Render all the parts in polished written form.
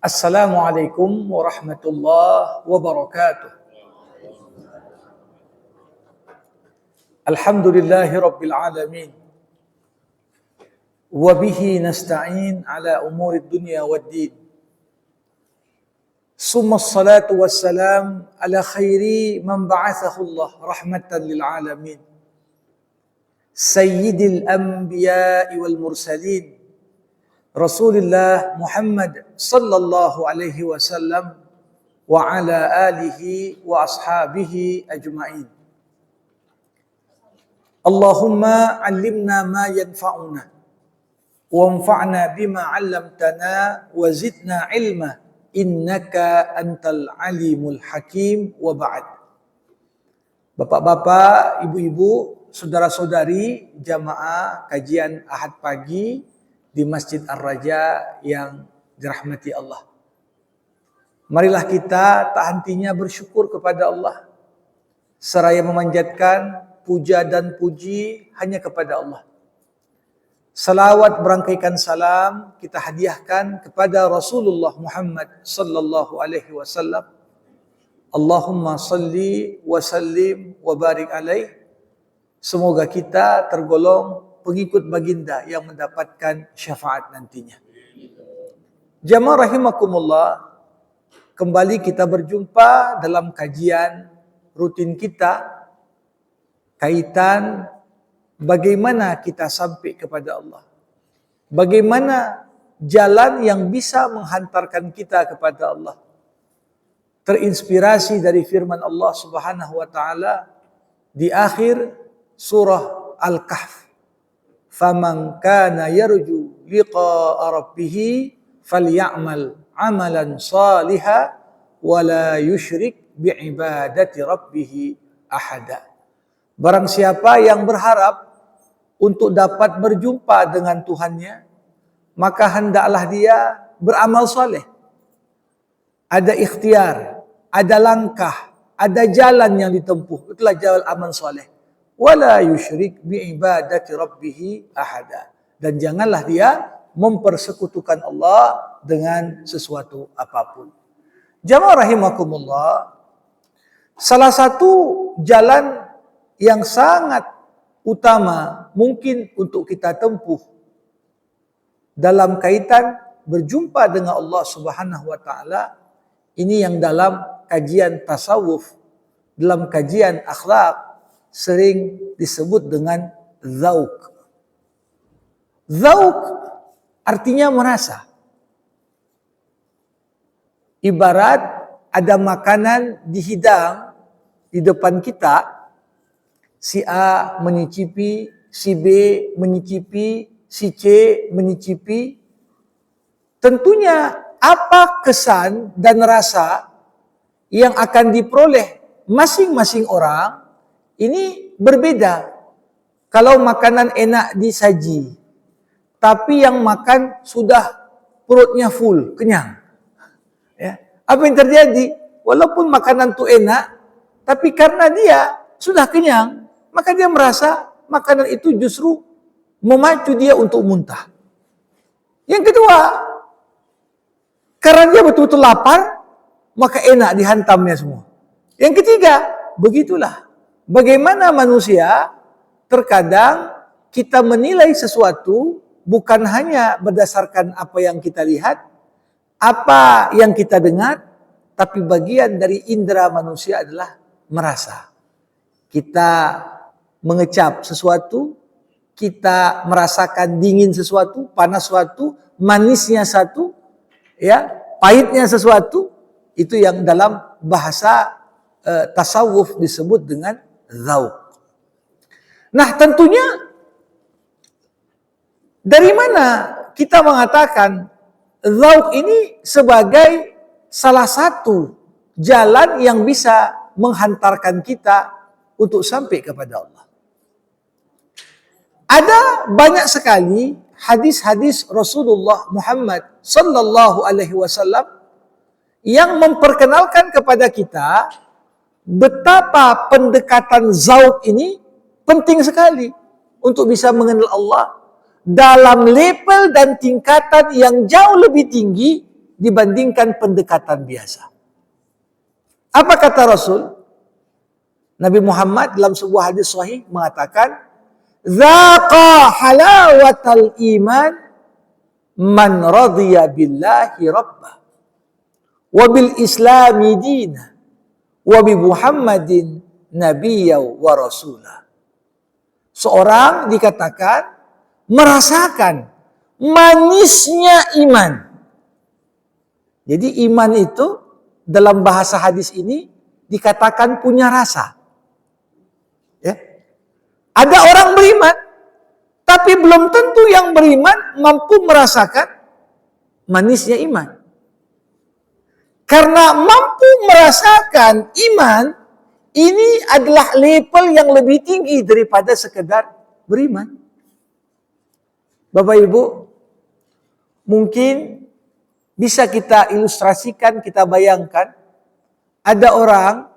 Assalamualaikum warahmatullahi wabarakatuh. Alhamdulillahi rabbil alamin. Wa bihi nasta'in ala umuri dunya waddin. Summa salatu wassalam ala khairi man ba'athahu Allah rahmatan lil alamin. Sayyidil anbiya'i wal mursalin. Rasulullah Muhammad sallallahu alaihi wasallam wa ala alihi wa ashabihi ajma'in. Allahumma 'allimna ma yanfa'una wanfa'na bima 'allamtana wa zidna 'ilma innaka antal alimul hakim wa ba'd. Bapak-bapak, ibu-ibu, saudara-saudari jamaah kajian Ahad pagi di Masjid Ar-Raja yang dirahmati Allah. Marilah kita tak hentinya bersyukur kepada Allah, seraya memanjatkan puja dan puji hanya kepada Allah. Salawat berangkaikan salam kita hadiahkan kepada Rasulullah Muhammad sallallahu alaihi wasallam. Allahumma salli wa sallim wa barik alaih. Semoga kita tergolong pengikut baginda yang mendapatkan syafaat nantinya. Jamaah rahimakumullah, kembali kita berjumpa dalam kajian rutin kita kaitan bagaimana kita sampai kepada Allah. Bagaimana jalan yang bisa menghantarkan kita kepada Allah. Terinspirasi dari firman Allah Subhanahu wa taala di akhir surah Al-Kahf. Faman kana yarju liqa'a rabbih falyamal amalan salihan wa la yusyrik bi'ibadati rabbih ahada. Barang siapa yang berharap untuk dapat berjumpa dengan Tuhannya, maka hendaklah dia beramal saleh. Ada ikhtiar, ada langkah, ada jalan yang ditempuh. Itulah jalan amal saleh. Wala yusyrik bi'ibadati rabbih ahada. Dan janganlah dia mempersekutukan Allah dengan sesuatu apapun. Jamaah rahimakumullah, salah satu jalan yang sangat utama mungkin untuk kita tempuh dalam kaitan berjumpa dengan Allah Subhanahu wa taala, ini yang dalam kajian tasawuf, dalam kajian akhlak sering disebut dengan dzauq. Dzauq artinya merasa. Ibarat ada makanan dihidang di depan kita, si A menyicipi, si B menyicipi, si C menyicipi. Tentunya apa kesan dan rasa yang akan diperoleh masing-masing orang ini berbeda. Kalau makanan enak disaji, tapi yang makan sudah perutnya full, kenyang. Ya. Apa yang terjadi? Walaupun makanan itu enak, tapi karena dia sudah kenyang, maka dia merasa makanan itu justru memacu dia untuk muntah. Yang kedua, karena dia betul-betul lapar, maka enak dihantamnya semua. Yang ketiga, begitulah. Bagaimana manusia terkadang kita menilai sesuatu bukan hanya berdasarkan apa yang kita lihat, apa yang kita dengar, tapi bagian dari indera manusia adalah merasa. Kita mengecap sesuatu, kita merasakan dingin sesuatu, panas sesuatu, manisnya satu, ya, pahitnya sesuatu, itu yang dalam bahasa tasawuf disebut dengan dzauq. Nah, tentunya dari mana kita mengatakan dzauq ini sebagai salah satu jalan yang bisa menghantarkan kita untuk sampai kepada Allah. Ada banyak sekali hadis-hadis Rasulullah Muhammad sallallahu alaihi wasallam yang memperkenalkan kepada kita betapa pendekatan dzauq ini penting sekali untuk bisa mengenal Allah dalam level dan tingkatan yang jauh lebih tinggi dibandingkan pendekatan biasa. Apa kata Rasul? Nabi Muhammad dalam sebuah hadis sahih mengatakan, "Dzaqa halawatal iman man radiya billahi rabbah wa bil islami dina wa bi Muhammadin nabiyya wa rasulah." Seorang dikatakan merasakan manisnya iman. Jadi iman itu dalam bahasa hadis ini dikatakan punya rasa. Ya. Ada orang beriman, tapi belum tentu yang beriman mampu merasakan manisnya iman. Karena mampu merasakan iman, ini adalah level yang lebih tinggi daripada sekedar beriman. Bapak Ibu, mungkin bisa kita ilustrasikan, kita bayangkan, ada orang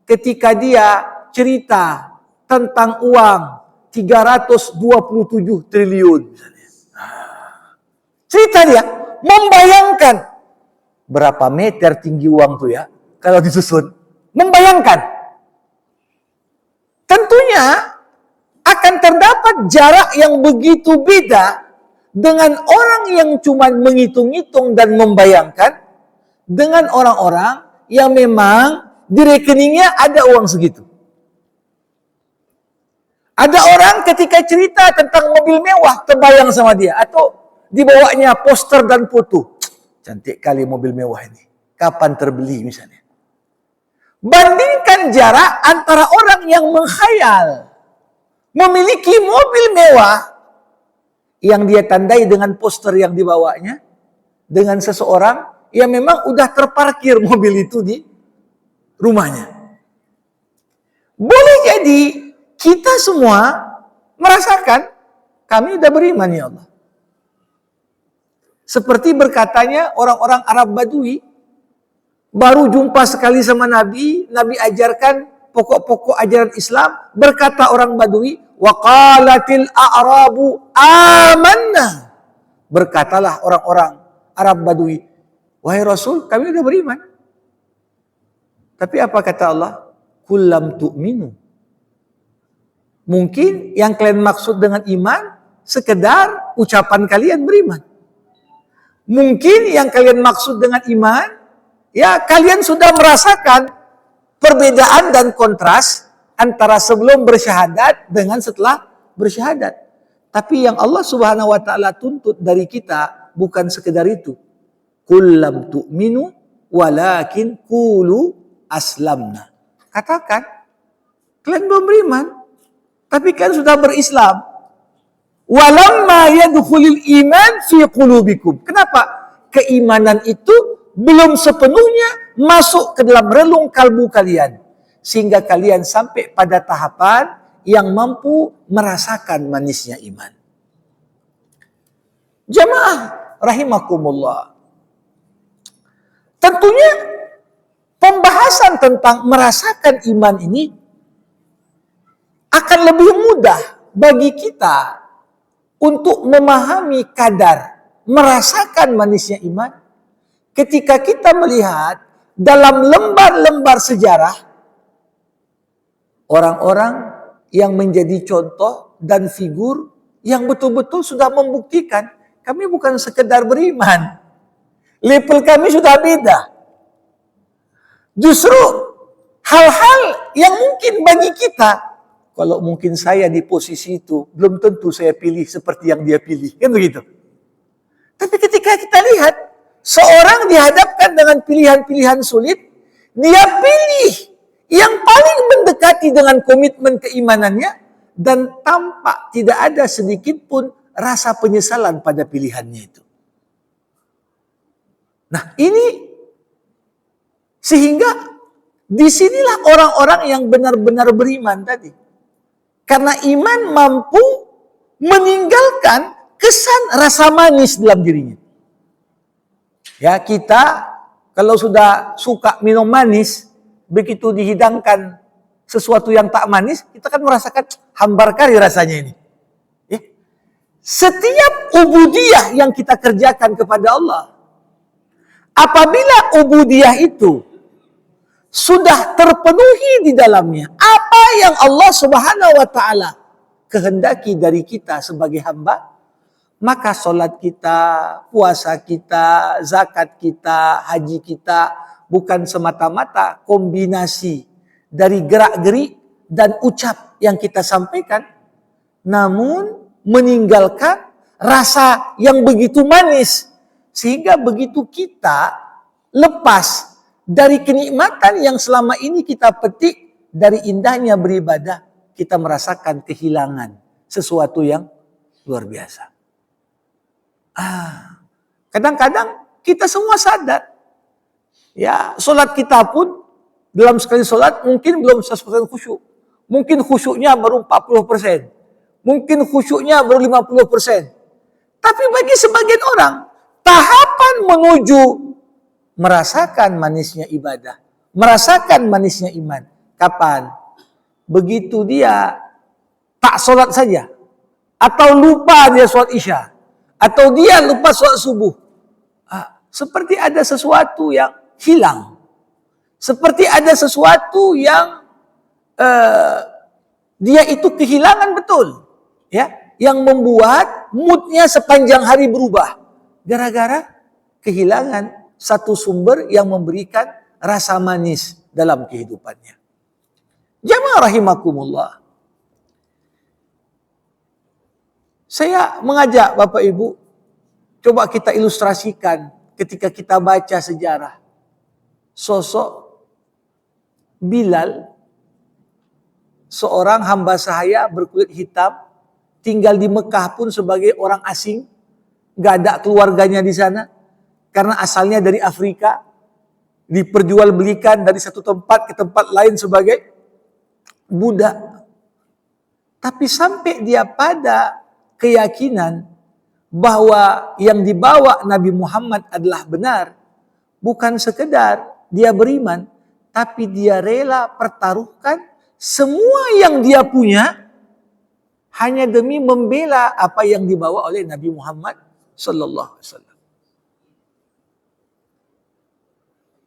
ketika dia cerita tentang uang 327 triliun. Cerita dia, membayangkan berapa meter tinggi uang itu ya, kalau disusun. Membayangkan. Tentunya akan terdapat jarak yang begitu beda dengan orang yang cuma menghitung-hitung dan membayangkan dengan orang-orang yang memang di rekeningnya ada uang segitu. Ada orang ketika cerita tentang mobil mewah terbayang sama dia atau dibawanya poster dan foto. Cantik kali mobil mewah ini. Kapan terbeli misalnya. Bandingkan jarak antara orang yang menghayal memiliki mobil mewah yang dia tandai dengan poster yang dibawanya dengan seseorang yang memang udah terparkir mobil itu di rumahnya. Boleh jadi kita semua merasakan kami udah beriman ya Allah. Seperti berkatanya orang-orang Arab Badui, baru jumpa sekali sama Nabi, Nabi ajarkan pokok-pokok ajaran Islam, berkata orang Badui, waqalatil a'rabu amanna. Berkatalah orang-orang Arab Badui, wahai Rasul, kami sudah beriman. Tapi apa kata Allah? Kullam tu'minu. Mungkin yang kalian maksud dengan iman sekedar ucapan kalian beriman. Mungkin yang kalian maksud dengan iman, ya kalian sudah merasakan perbedaan dan kontras antara sebelum bersyahadat dengan setelah bersyahadat. Tapi yang Allah Subhanahu wa taala tuntut dari kita bukan sekedar itu. Qul lam tu'minu walakin qulu aslamna. Katakan, kalian belum beriman, tapi kalian sudah berislam. Walamma yadkhulul iman fi qulubikum. Kenapa? Keimanan itu belum sepenuhnya masuk ke dalam relung kalbu kalian. Sehingga kalian sampai pada tahapan yang mampu merasakan manisnya iman. Jamaah rahimakumullah. Tentunya pembahasan tentang merasakan iman ini akan lebih mudah bagi kita untuk memahami kadar merasakan manisnya iman ketika kita melihat dalam lembar-lembar sejarah orang-orang yang menjadi contoh dan figur yang betul-betul sudah membuktikan kami bukan sekedar beriman. Level kami sudah beda. Justru hal-hal yang mungkin bagi kita, kalau mungkin saya di posisi itu, belum tentu saya pilih seperti yang dia pilih. Kan begitu. Tapi ketika kita lihat, seorang dihadapkan dengan pilihan-pilihan sulit, dia pilih yang paling mendekati dengan komitmen keimanannya, dan tampak tidak ada sedikit pun rasa penyesalan pada pilihannya itu. Nah ini, sehingga disinilah orang-orang yang benar-benar beriman tadi. Karena iman mampu meninggalkan kesan rasa manis dalam dirinya. Ya kita kalau sudah suka minum manis, begitu dihidangkan sesuatu yang tak manis, kita kan merasakan hambar kali rasanya ini. Ya. Setiap ubudiyah yang kita kerjakan kepada Allah, apabila ubudiyah itu sudah terpenuhi di dalamnya apa yang Allah Subhanahu wa taala kehendaki dari kita sebagai hamba, maka solat kita, puasa kita, zakat kita, haji kita bukan semata-mata kombinasi dari gerak-gerik dan ucap yang kita sampaikan, namun meninggalkan rasa yang begitu manis, sehingga begitu kita lepas dari kenikmatan yang selama ini kita petik dari indahnya beribadah, kita merasakan kehilangan sesuatu yang luar biasa. Kadang-kadang kita semua sadar, ya, solat kita pun dalam sekali solat mungkin belum 100% khusyuk. Mungkin khusyuknya baru 40%. Mungkin khusyuknya baru 50%. Tapi bagi sebagian orang, tahapan menuju merasakan manisnya ibadah, merasakan manisnya iman. Kapan? Begitu dia tak solat saja, atau lupa dia solat isya, atau dia lupa solat subuh. Seperti ada sesuatu yang hilang. Seperti ada sesuatu yang dia itu kehilangan betul. Ya, yang membuat moodnya sepanjang hari berubah. Gara-gara kehilangan satu sumber yang memberikan rasa manis dalam kehidupannya. Jamaah rahimakumullah. Saya mengajak Bapak Ibu, coba kita ilustrasikan ketika kita baca sejarah sosok Bilal, seorang hamba sahaya berkulit hitam, tinggal di Mekah pun sebagai orang asing, gak ada keluarganya di sana, karena asalnya dari Afrika, diperjualbelikan dari satu tempat ke tempat lain sebagai budak. Tapi sampai dia pada keyakinan bahwa yang dibawa Nabi Muhammad adalah benar, bukan sekedar dia beriman, tapi dia rela pertaruhkan semua yang dia punya hanya demi membela apa yang dibawa oleh Nabi Muhammad sallallahu alaihi wasallam.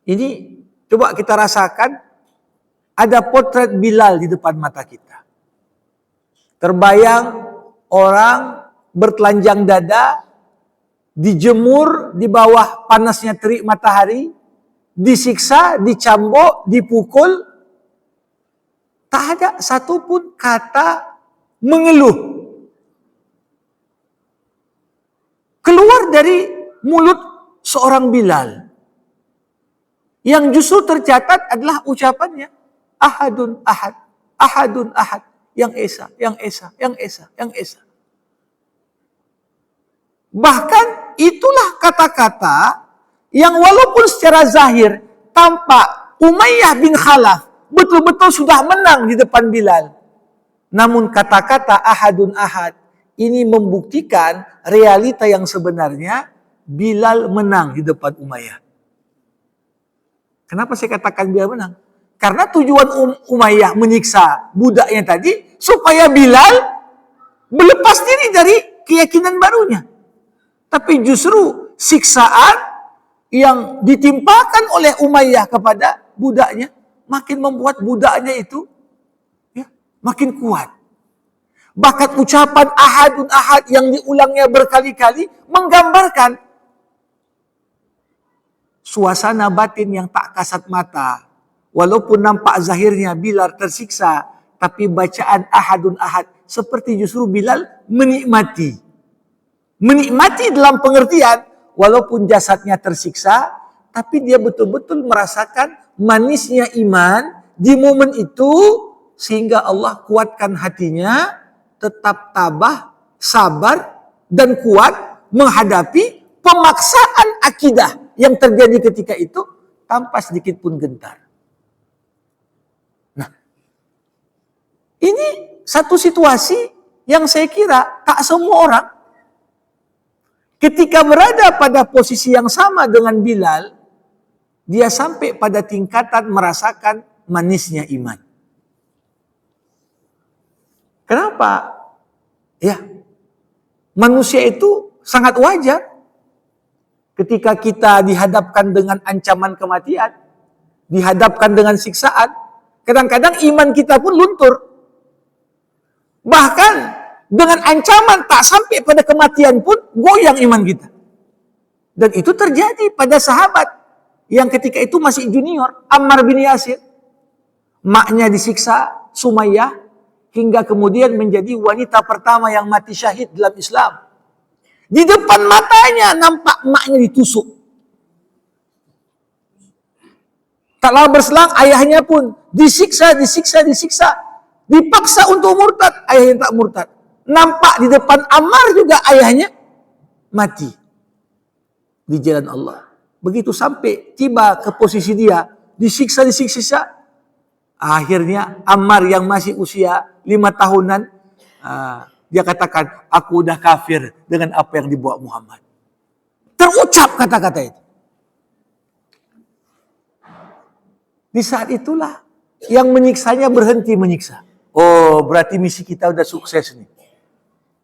Ini coba kita rasakan, ada potret Bilal di depan mata kita. Terbayang orang bertelanjang dada, dijemur di bawah panasnya terik matahari, disiksa, dicambuk, dipukul, tak ada satupun kata mengeluh keluar dari mulut seorang Bilal. Yang justru tercatat adalah ucapannya, Ahadun ahad, Ahadun ahad, yang esa, yang esa, yang esa, yang esa. Bahkan itulah kata-kata yang walaupun secara zahir tampak Umayyah bin Khalaf betul-betul sudah menang di depan Bilal. Namun kata-kata Ahadun ahad ini membuktikan realita yang sebenarnya Bilal menang di depan Umayyah. Kenapa saya katakan Bilal menang? Karena tujuan Umayyah menyiksa budaknya tadi supaya Bilal berlepas diri dari keyakinan barunya. Tapi justru siksaan yang ditimpakan oleh Umayyah kepada budaknya makin membuat budaknya itu makin kuat. Bahkan ucapan Ahadun ahad yang diulangnya berkali-kali menggambarkan suasana batin yang tak kasat mata. Walaupun nampak zahirnya Bilal tersiksa, tapi bacaan Ahadun ahad seperti justru Bilal menikmati. Menikmati dalam pengertian, walaupun jasadnya tersiksa, tapi dia betul-betul merasakan manisnya iman di momen itu, sehingga Allah kuatkan hatinya, tetap tabah, sabar, dan kuat menghadapi pemaksaan akidah yang terjadi ketika itu tanpa sedikit pun gentar. Nah, ini satu situasi yang saya kira tak semua orang ketika berada pada posisi yang sama dengan Bilal, dia sampai pada tingkatan merasakan manisnya iman. Kenapa? Ya, manusia itu sangat wajar ketika kita dihadapkan dengan ancaman kematian, dihadapkan dengan siksaan, kadang-kadang iman kita pun luntur. Bahkan dengan ancaman tak sampai pada kematian pun goyang iman kita. Dan itu terjadi pada sahabat yang ketika itu masih junior, Ammar bin Yasir. Maknya disiksa, Sumayyah, hingga kemudian menjadi wanita pertama yang mati syahid dalam Islam. Di depan matanya nampak maknya ditusuk. Tak lama berselang ayahnya pun disiksa. Dipaksa untuk murtad, ayahnya tak murtad. Nampak di depan Ammar juga ayahnya mati di jalan Allah. Begitu sampai tiba ke posisi dia, disiksa. Akhirnya Ammar yang masih usia 5 tahunan, dia katakan, aku udah kafir dengan apa yang dibawa Muhammad. Terucap kata-kata itu. Di saat itulah yang menyiksanya berhenti menyiksa. Oh, berarti misi kita udah sukses nih.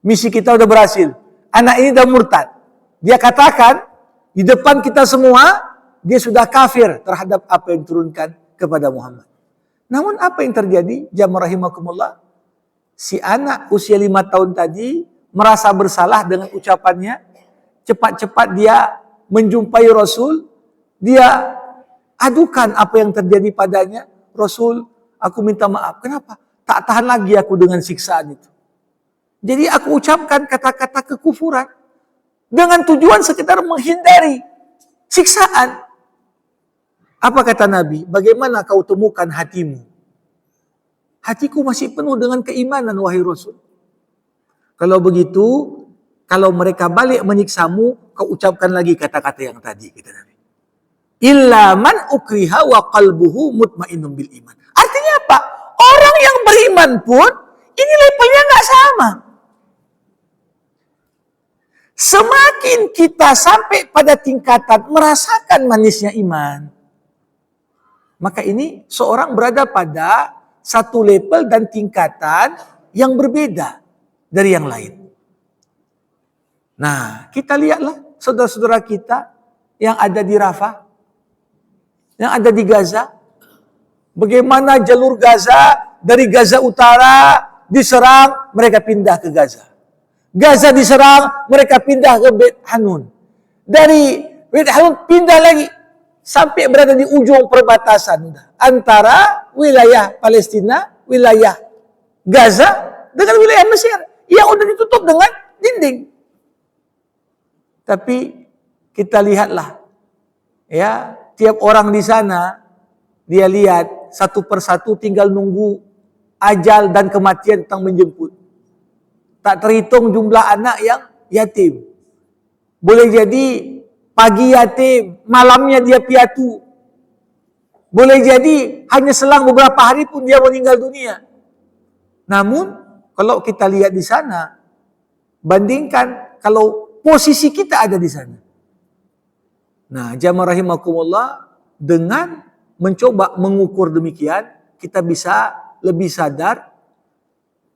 Misi kita udah berhasil. Anak ini udah murtad. Dia katakan, di depan kita semua, dia sudah kafir terhadap apa yang diturunkan kepada Muhammad. Namun apa yang terjadi? Jamaah rahimakumullah. Si anak usia 5 tahun tadi merasa bersalah dengan ucapannya. Cepat-cepat dia menjumpai Rasul. Dia adukan apa yang terjadi padanya. Rasul, aku minta maaf. Kenapa? Tak tahan lagi aku dengan siksaan itu. Jadi aku ucapkan kata-kata kekufuran. Dengan tujuan sekedar menghindari siksaan. Apa kata Nabi? Bagaimana kau temukan hatimu? Hatiku masih penuh dengan keimanan, wahai Rasul. Kalau begitu, kalau mereka balik menyiksamu, kau ucapkan lagi kata-kata yang tadi, kata Nabi. Illa man ukriha wa qalbuhu mutmainnun bil iman. Artinya apa? Orang yang beriman pun, ini levelnya nggak sama. Semakin kita sampai pada tingkatan merasakan manisnya iman, maka ini seorang berada pada satu level dan tingkatan yang berbeda dari yang lain. Nah, kita lihatlah saudara-saudara kita yang ada di Rafah, yang ada di Gaza. Bagaimana jalur Gaza, dari Gaza Utara diserang, mereka pindah ke Gaza. Gaza diserang, mereka pindah ke Bet Hanun. Dari Bet Hanun pindah lagi sampai berada di ujung perbatasan antara wilayah Palestina, wilayah Gaza dengan wilayah Mesir yang udah ditutup dengan dinding. Tapi kita lihatlah, ya, tiap orang di sana dia lihat satu persatu tinggal nunggu ajal dan kematian datang menjemput. Tak terhitung jumlah anak yang yatim. Boleh jadi pagi yatim, malamnya dia piatu. Boleh jadi hanya selang beberapa hari pun dia meninggal dunia. Namun, kalau kita lihat di sana, bandingkan kalau posisi kita ada di sana. Nah, jamaah rahimakumullah, dengan mencoba mengukur demikian, kita bisa lebih sadar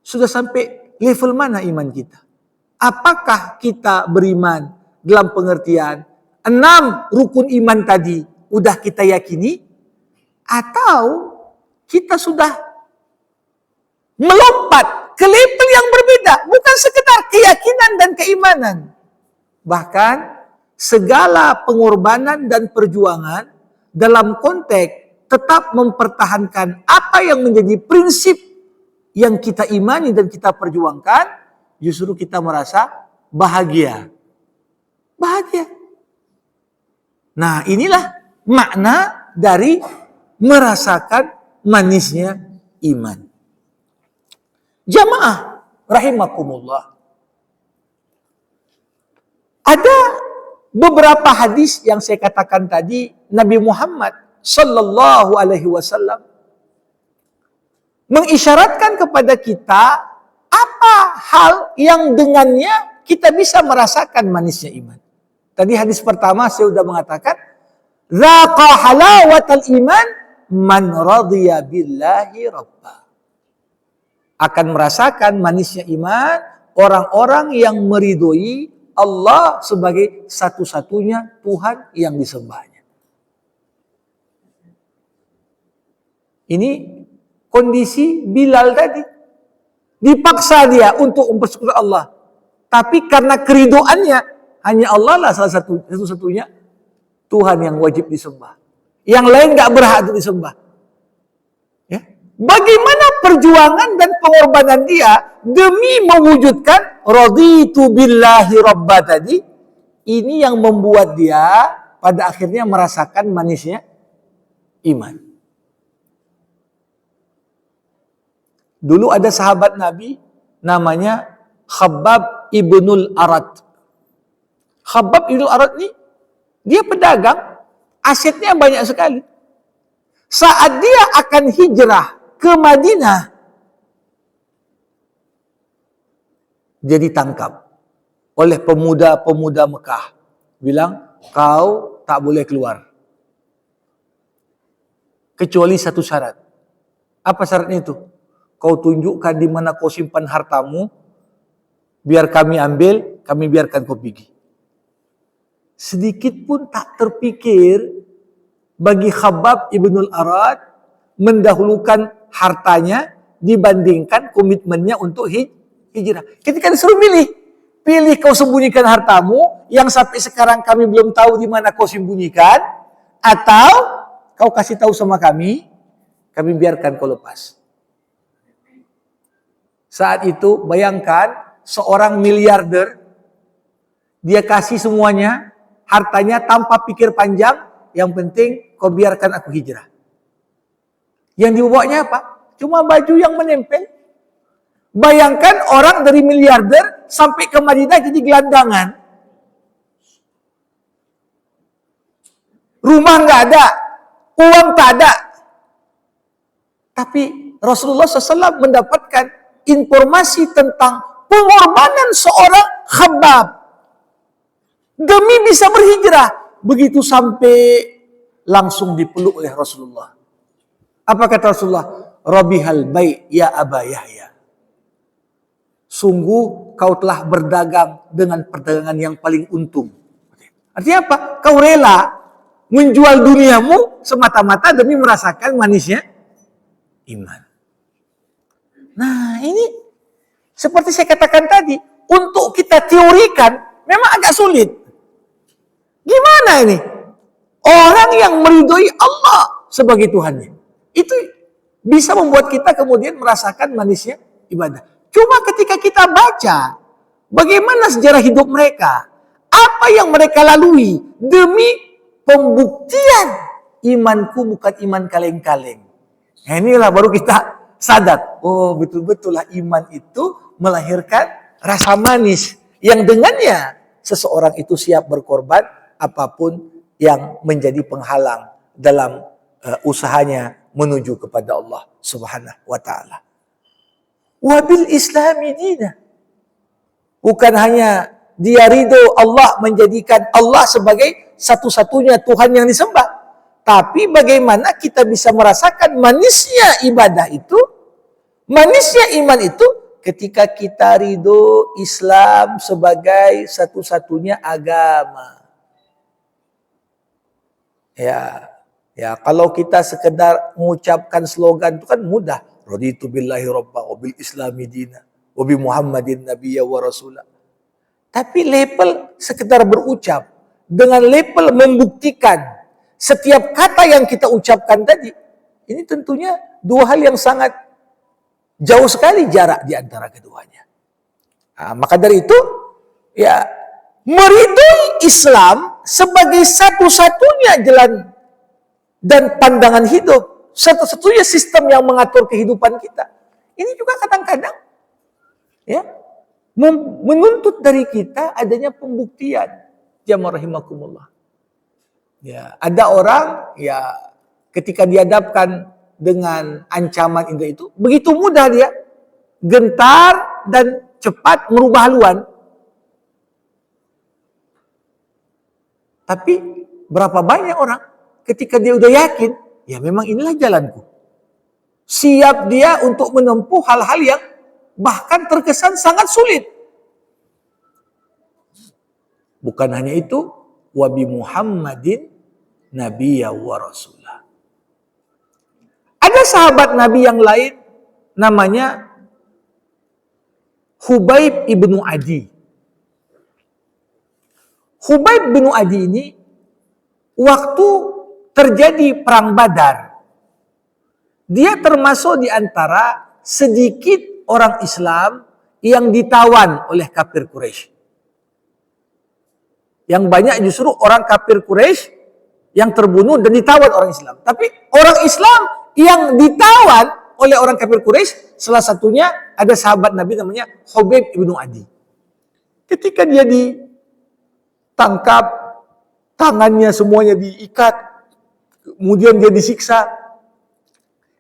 sudah sampai level mana iman kita. Apakah kita beriman dalam pengertian 6 rukun iman tadi udah kita yakini, atau kita sudah melompat ke level yang berbeda, bukan sekedar keyakinan dan keimanan, bahkan segala pengorbanan dan perjuangan dalam konteks tetap mempertahankan apa yang menjadi prinsip yang kita imani dan kita perjuangkan, justru kita merasa bahagia. Bahagia. Nah, inilah makna dari merasakan manisnya iman. Jamaah rahimakumullah. Ada beberapa hadis yang saya katakan tadi, Nabi Muhammad sallallahu alaihi wasallam mengisyaratkan kepada kita apa hal yang dengannya kita bisa merasakan manisnya iman. Tadi hadis pertama saya sudah mengatakan, "Dzaqa halawatal iman man radiya billahi rabba." Akan merasakan manisnya iman orang-orang yang meridhoi Allah sebagai satu-satunya Tuhan yang disembahnya. Ini kondisi Bilal tadi. Dipaksa dia untuk mempersekutukan Allah. Tapi karena keridoannya, hanya Allah lah satu-satunya Tuhan yang wajib disembah. Yang lain gak berhak untuk disembah. Ya. Bagaimana perjuangan dan pengorbanan dia demi mewujudkan raditu billahi rabba tadi, ini yang membuat dia pada akhirnya merasakan manisnya iman. Dulu ada sahabat Nabi namanya Khabbab ibnul Arat. Khabbab ibnul Arat ini dia pedagang, asetnya banyak sekali. Saat dia akan hijrah ke Madinah, dia ditangkap oleh pemuda-pemuda Mekah. Bilang, kau tak boleh keluar. Kecuali satu syarat. Apa syaratnya itu? Kau tunjukkan di mana kau simpan hartamu, biar kami ambil, kami biarkan kau pergi. Sedikit pun tak terpikir bagi Khabbab ibnul Arad mendahulukan hartanya dibandingkan komitmennya untuk hijrah. Ketika disuruh pilih kau sembunyikan hartamu yang sampai sekarang kami belum tahu di mana kau sembunyikan, atau kau kasih tahu sama kami biarkan kau lepas. Saat itu bayangkan seorang miliarder, dia kasih semuanya, hartanya tanpa pikir panjang, yang penting kau biarkan aku hijrah. Yang dibawanya apa? Cuma baju yang menempel. Bayangkan orang dari miliarder sampai ke Madinah jadi gelandangan. Rumah nggak ada, uang tak ada. Tapi Rasulullah SAW mendapatkan informasi tentang pengorbanan seorang Khabbab demi bisa berhijrah. Begitu sampai langsung dipeluk oleh Rasulullah. Apa kata Rasulullah? Rabihal bai' ya Aba Yahya. Sungguh kau telah berdagang dengan perdagangan yang paling untung. Artinya apa? Kau rela menjual duniamu semata-mata demi merasakan manisnya iman. Nah, ini seperti saya katakan tadi, untuk kita teorikan memang agak sulit. Gimana ini? Orang yang meridhoi Allah sebagai Tuhannya, itu bisa membuat kita kemudian merasakan manisnya ibadah. Cuma ketika kita baca bagaimana sejarah hidup mereka, apa yang mereka lalui demi pembuktian imanku bukan iman kaleng-kaleng. Nah, inilah baru kita sadar, oh betul-betul lah iman itu melahirkan rasa manis yang dengannya seseorang itu siap berkorban apapun yang menjadi penghalang dalam usahanya menuju kepada Allah Subhanahu wa taala. Wabil Islami dina. Bukan hanya dia ridho Allah menjadikan Allah sebagai satu-satunya Tuhan yang disembah, tapi bagaimana kita bisa merasakan manisnya ibadah itu, manisnya iman itu ketika kita ridho Islam sebagai satu-satunya agama. Ya, kalau kita sekedar mengucapkan slogan itu kan mudah. Raditu billahi rabba wa bil islami dina wa bi Muhammadin nabiyya wa rasulah. Tapi level sekedar berucap dengan level membuktikan setiap kata yang kita ucapkan tadi, ini tentunya dua hal yang sangat jauh sekali jarak di antara keduanya. Nah, maka dari itu, ya meridhoi Islam sebagai satu-satunya jalan dan pandangan hidup, satu-satunya sistem yang mengatur kehidupan kita. Ini juga kadang-kadang ya menuntut dari kita adanya pembuktian. Jamaah rahimakumullah. Ya, ada orang ya ketika dihadapkan dengan ancaman itu begitu mudah dia gentar dan cepat merubah haluan. Tapi berapa banyak orang ketika dia udah yakin, ya memang inilah jalanku. Siap dia untuk menempuh hal-hal yang bahkan terkesan sangat sulit. Bukan hanya itu, wa bi Muhammadin nabiyya wa rasulah. Ada sahabat Nabi yang lain namanya Hubaib ibnu Adi. Hubaib bin Adi ini waktu terjadi perang Badar, dia termasuk di antara sedikit orang Islam yang ditawan oleh kafir Quraisy. Yang banyak justru orang kafir Quraisy yang terbunuh dan ditawan orang Islam. Tapi orang Islam yang ditawan oleh orang kafir Quraisy, salah satunya ada sahabat Nabi namanya Hubaib bin Adi. Ketika dia ditangkap, tangannya semuanya diikat, kemudian dia disiksa.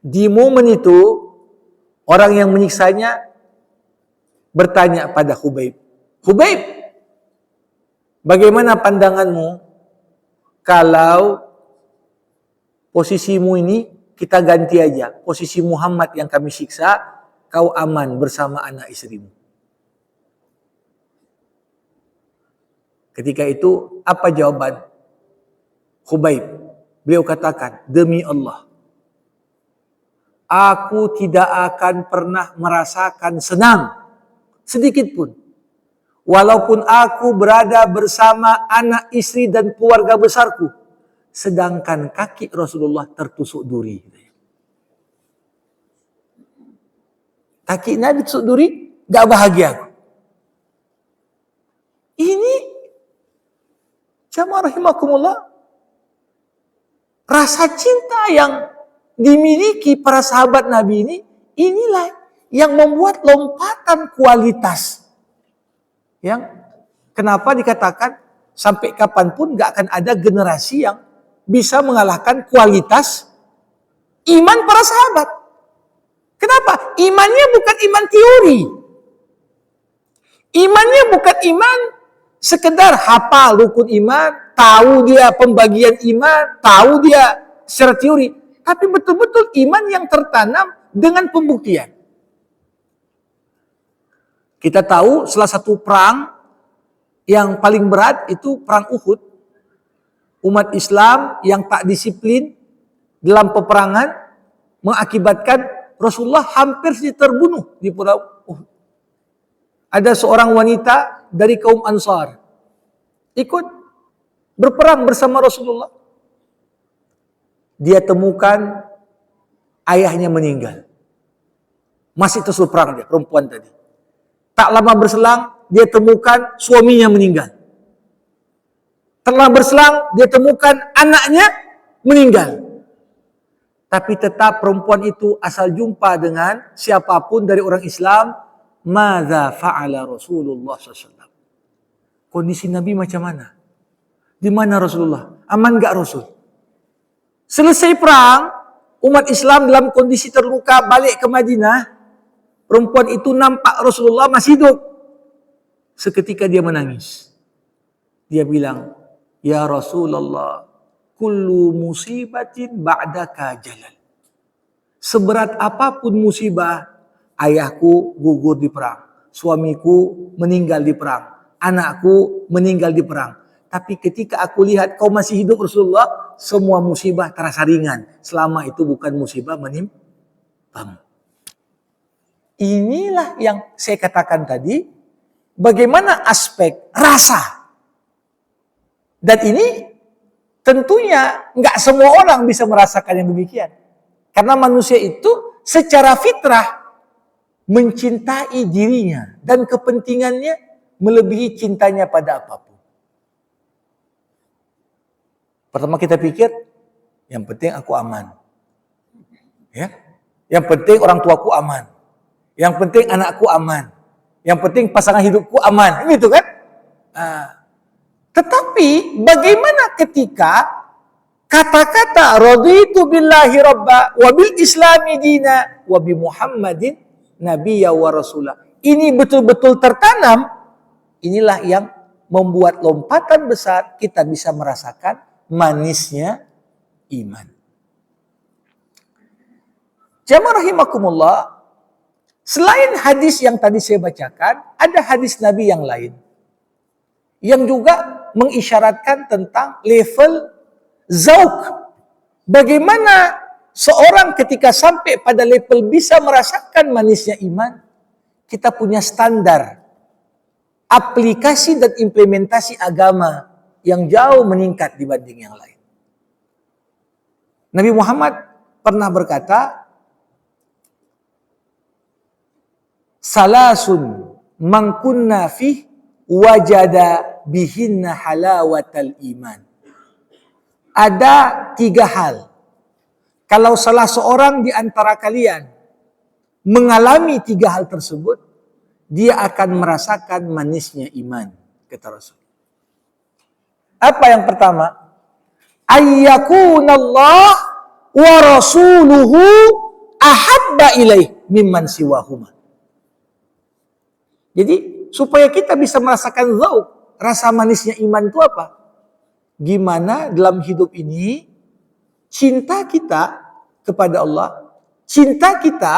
Di momen itu, orang yang menyiksanya bertanya pada Hubaib, Hubaib, bagaimana pandanganmu kalau posisimu ini kita ganti aja, posisi Muhammad yang kami siksa, kau aman bersama anak istrimu. Ketika itu, apa jawaban Hubaib? Beliau katakan, demi Allah, aku tidak akan pernah merasakan senang sedikit pun. Walaupun aku berada bersama anak istri dan keluarga besarku, sedangkan kaki Rasulullah tertusuk duri. Kaki Nabi tertusuk duri, gak bahagia aku. Ini jamaah rahimakumullah, rasa cinta yang dimiliki para sahabat Nabi ini, inilah yang membuat lompatan kualitas. Yang kenapa dikatakan sampai kapanpun gak akan ada generasi yang bisa mengalahkan kualitas iman para sahabat. Kenapa? Imannya bukan iman teori. Imannya bukan iman sekedar hafal rukun iman, tahu dia pembagian iman, tahu dia secara teori. Tapi betul-betul iman yang tertanam dengan pembuktian. Kita tahu salah satu perang yang paling berat itu perang Uhud. Umat Islam yang tak disiplin dalam peperangan mengakibatkan Rasulullah hampir terbunuh di pulau Uhud. Ada seorang wanita dari kaum Ansar ikut berperang bersama Rasulullah. Dia temukan ayahnya meninggal. Masih terus berperang dia, perempuan tadi. Tak lama berselang, dia temukan suaminya meninggal. Tak lama berselang, dia temukan anaknya meninggal. Tapi tetap perempuan itu asal jumpa dengan siapapun dari orang Islam, madza fa'ala Rasulullah SAW. Kondisi Nabi macam mana? Di mana Rasulullah? Aman gak Rasul? Selesai perang, umat Islam dalam kondisi terluka balik ke Madinah, perempuan itu nampak Rasulullah masih hidup. Seketika dia menangis. Dia bilang, ya Rasulullah, kullu musibatin ba'daka jalal. Seberat apapun musibah, ayahku gugur di perang, suamiku meninggal di perang, anakku meninggal di perang. Tapi ketika aku lihat kau masih hidup Rasulullah, semua musibah terasa ringan. Selama itu bukan musibah menimpamu. Inilah yang saya katakan tadi, bagaimana aspek rasa. Dan ini tentunya nggak semua orang bisa merasakan yang demikian. Karena manusia itu secara fitrah mencintai dirinya dan kepentingannya melebihi cintanya pada apapun. Pertama kita pikir, yang penting aku aman. Ya, yang penting orang tuaku aman. Yang penting anakku aman. Yang penting pasangan hidupku aman. Gitu kan? Tetapi bagaimana ketika kata-kata raditu billahi rabba wa bil islami dina wa bi Muhammadin nabiyya wa rasulah. Ini betul-betul tertanam. Inilah yang membuat lompatan besar kita bisa merasakan manisnya iman. Jamaah rahimakumullah, selain hadis yang tadi saya bacakan, ada hadis Nabi yang lain yang juga mengisyaratkan tentang level zauq. Bagaimana seorang ketika sampai pada level bisa merasakan manisnya iman, kita punya standar aplikasi dan implementasi agama yang jauh meningkat dibanding yang lain. Nabi Muhammad pernah berkata, salasun man kunna fih wajada bihinna halawatal iman. Ada 3 hal. Kalau salah seorang di antara kalian mengalami 3 hal tersebut, dia akan merasakan manisnya iman, kata Rasul. Apa yang pertama? Ayyakunallah wa rasuluhu ahabba ilaih mimman siwahuma. Jadi supaya kita bisa merasakan zauq, rasa manisnya iman itu apa? Gimana dalam hidup ini cinta kita kepada Allah, cinta kita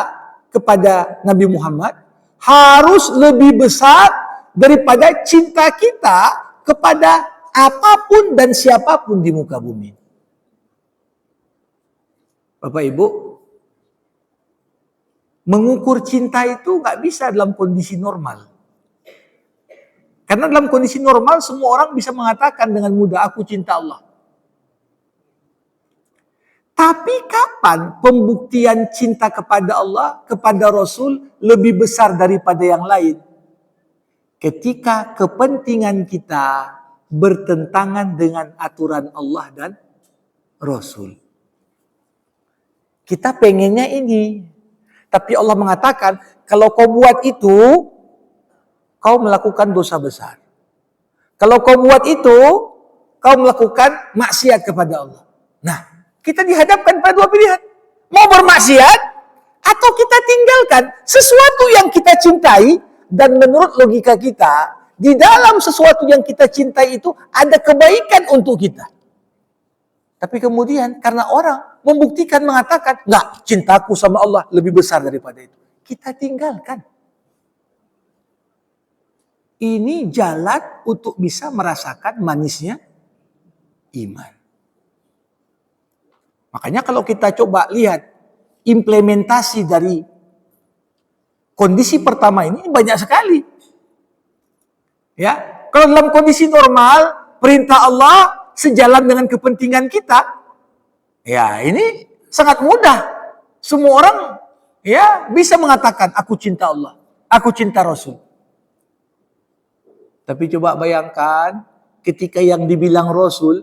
kepada Nabi Muhammad harus lebih besar daripada cinta kita kepada apapun dan siapapun di muka bumi. Bapak Ibu, mengukur cinta itu nggak bisa dalam kondisi normal. Karena dalam kondisi normal semua orang bisa mengatakan dengan mudah, aku cinta Allah. Tapi kapan pembuktian cinta kepada Allah, kepada Rasul lebih besar daripada yang lain? Ketika kepentingan kita bertentangan dengan aturan Allah dan Rasul. Kita pengennya ini. Tapi Allah mengatakan, kalau kau buat itu, kau melakukan dosa besar. Kalau kau buat itu, kau melakukan maksiat kepada Allah. Nah, kita dihadapkan pada 2 pilihan. Mau bermaksiat, atau kita tinggalkan sesuatu yang kita cintai, dan menurut logika kita, di dalam sesuatu yang kita cintai itu ada kebaikan untuk kita. Tapi kemudian karena orang membuktikan mengatakan, enggak, cintaku sama Allah lebih besar daripada itu. Kita tinggalkan. Ini jalan untuk bisa merasakan manisnya iman. Makanya kalau kita coba lihat implementasi dari kondisi pertama ini banyak sekali. Ya, kalau dalam kondisi normal perintah Allah sejalan dengan kepentingan kita, ya ini sangat mudah. Semua orang ya bisa mengatakan aku cinta Allah, aku cinta Rasul. Tapi coba bayangkan ketika yang dibilang Rasul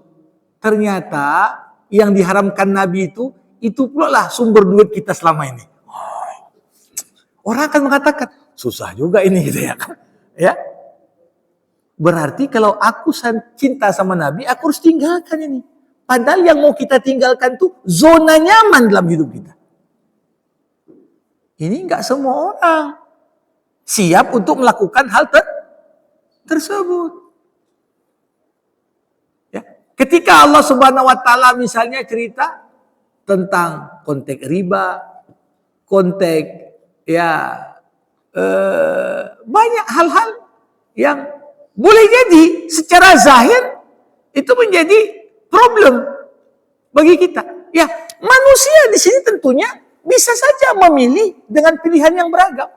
ternyata yang diharamkan Nabi itu pula lah sumber duit kita selama ini. Orang akan mengatakan susah juga ini gitu ya kan? Ya. Berarti kalau aku cinta sama Nabi, aku harus tinggalkan ini. Padahal yang mau kita tinggalkan tuh zona nyaman dalam hidup kita. Ini enggak semua orang siap untuk melakukan hal tersebut. Ya. Ketika Allah Subhanahu wa taala misalnya cerita tentang konteks riba, konteks ya banyak hal-hal yang boleh jadi secara zahir itu menjadi problem bagi kita. Ya, manusia di sini tentunya bisa saja memilih dengan pilihan yang beragam.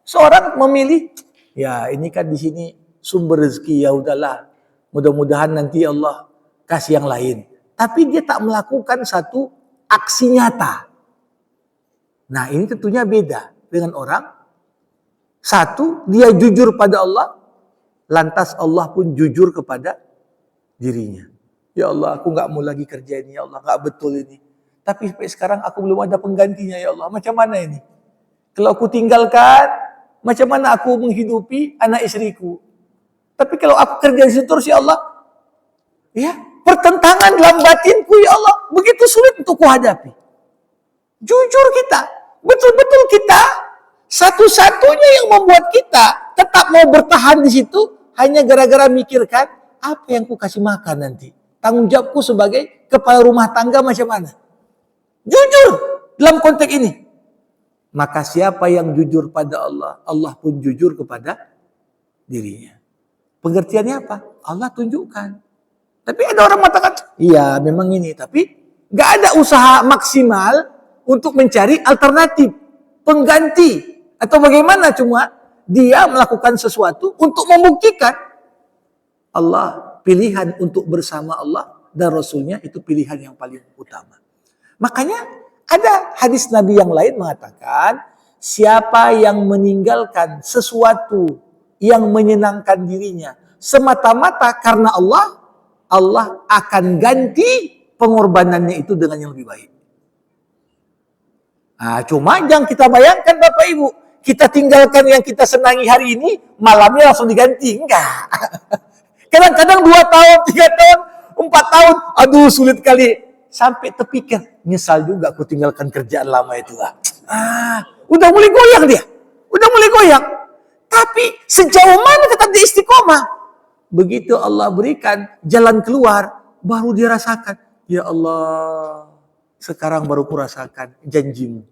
Seorang memilih, ya ini kan di sini sumber rezeki, ya udahlah, mudah-mudahan nanti Allah kasih yang lain. Tapi dia tak melakukan satu aksi nyata. Nah ini tentunya beda dengan orang. Satu, dia jujur pada Allah, lantas Allah pun jujur kepada dirinya. Ya Allah, aku gak mau lagi kerja ini, ya Allah, gak betul ini. Tapi sampai sekarang aku belum ada penggantinya, ya Allah. Macam mana ini? Kalau aku tinggalkan, macam mana aku menghidupi anak istriku? Tapi kalau aku kerja di situ terus, ya Allah, ya pertentangan dalam batinku, ya Allah, begitu sulit untuk kuhadapi. Jujur kita, betul-betul kita, satu-satunya yang membuat kita tetap mau bertahan di situ hanya gara-gara mikirkan apa yang ku kasih makan nanti. Tanggung jawabku sebagai kepala rumah tangga macam mana? Jujur dalam konteks ini. Maka siapa yang jujur pada Allah, Allah pun jujur kepada dirinya. Pengertiannya apa? Allah tunjukkan. Tapi ada orang mengatakan, iya memang ini. Tapi nggak ada usaha maksimal untuk mencari alternatif, pengganti. Atau bagaimana, cuma dia melakukan sesuatu untuk membuktikan Allah, pilihan untuk bersama Allah dan Rasulnya itu pilihan yang paling utama. Makanya ada hadis Nabi yang lain mengatakan, siapa yang meninggalkan sesuatu yang menyenangkan dirinya semata-mata karena Allah, Allah akan ganti pengorbanannya itu dengan yang lebih baik. Nah, cuma jangan kita bayangkan Bapak Ibu, kita tinggalkan yang kita senangi hari ini, malamnya langsung diganti. Enggak. Kadang-kadang 2 tahun, 3 tahun, 4 tahun, aduh sulit kali. Sampai terpikir, nyesal juga aku tinggalkan kerjaan lama itu. Udah mulai goyang dia. Udah mulai goyang. Tapi sejauh mana tetap di istiqomah. Begitu Allah berikan jalan keluar, baru dia rasakan. Ya Allah, sekarang baru kurasakan janjimu.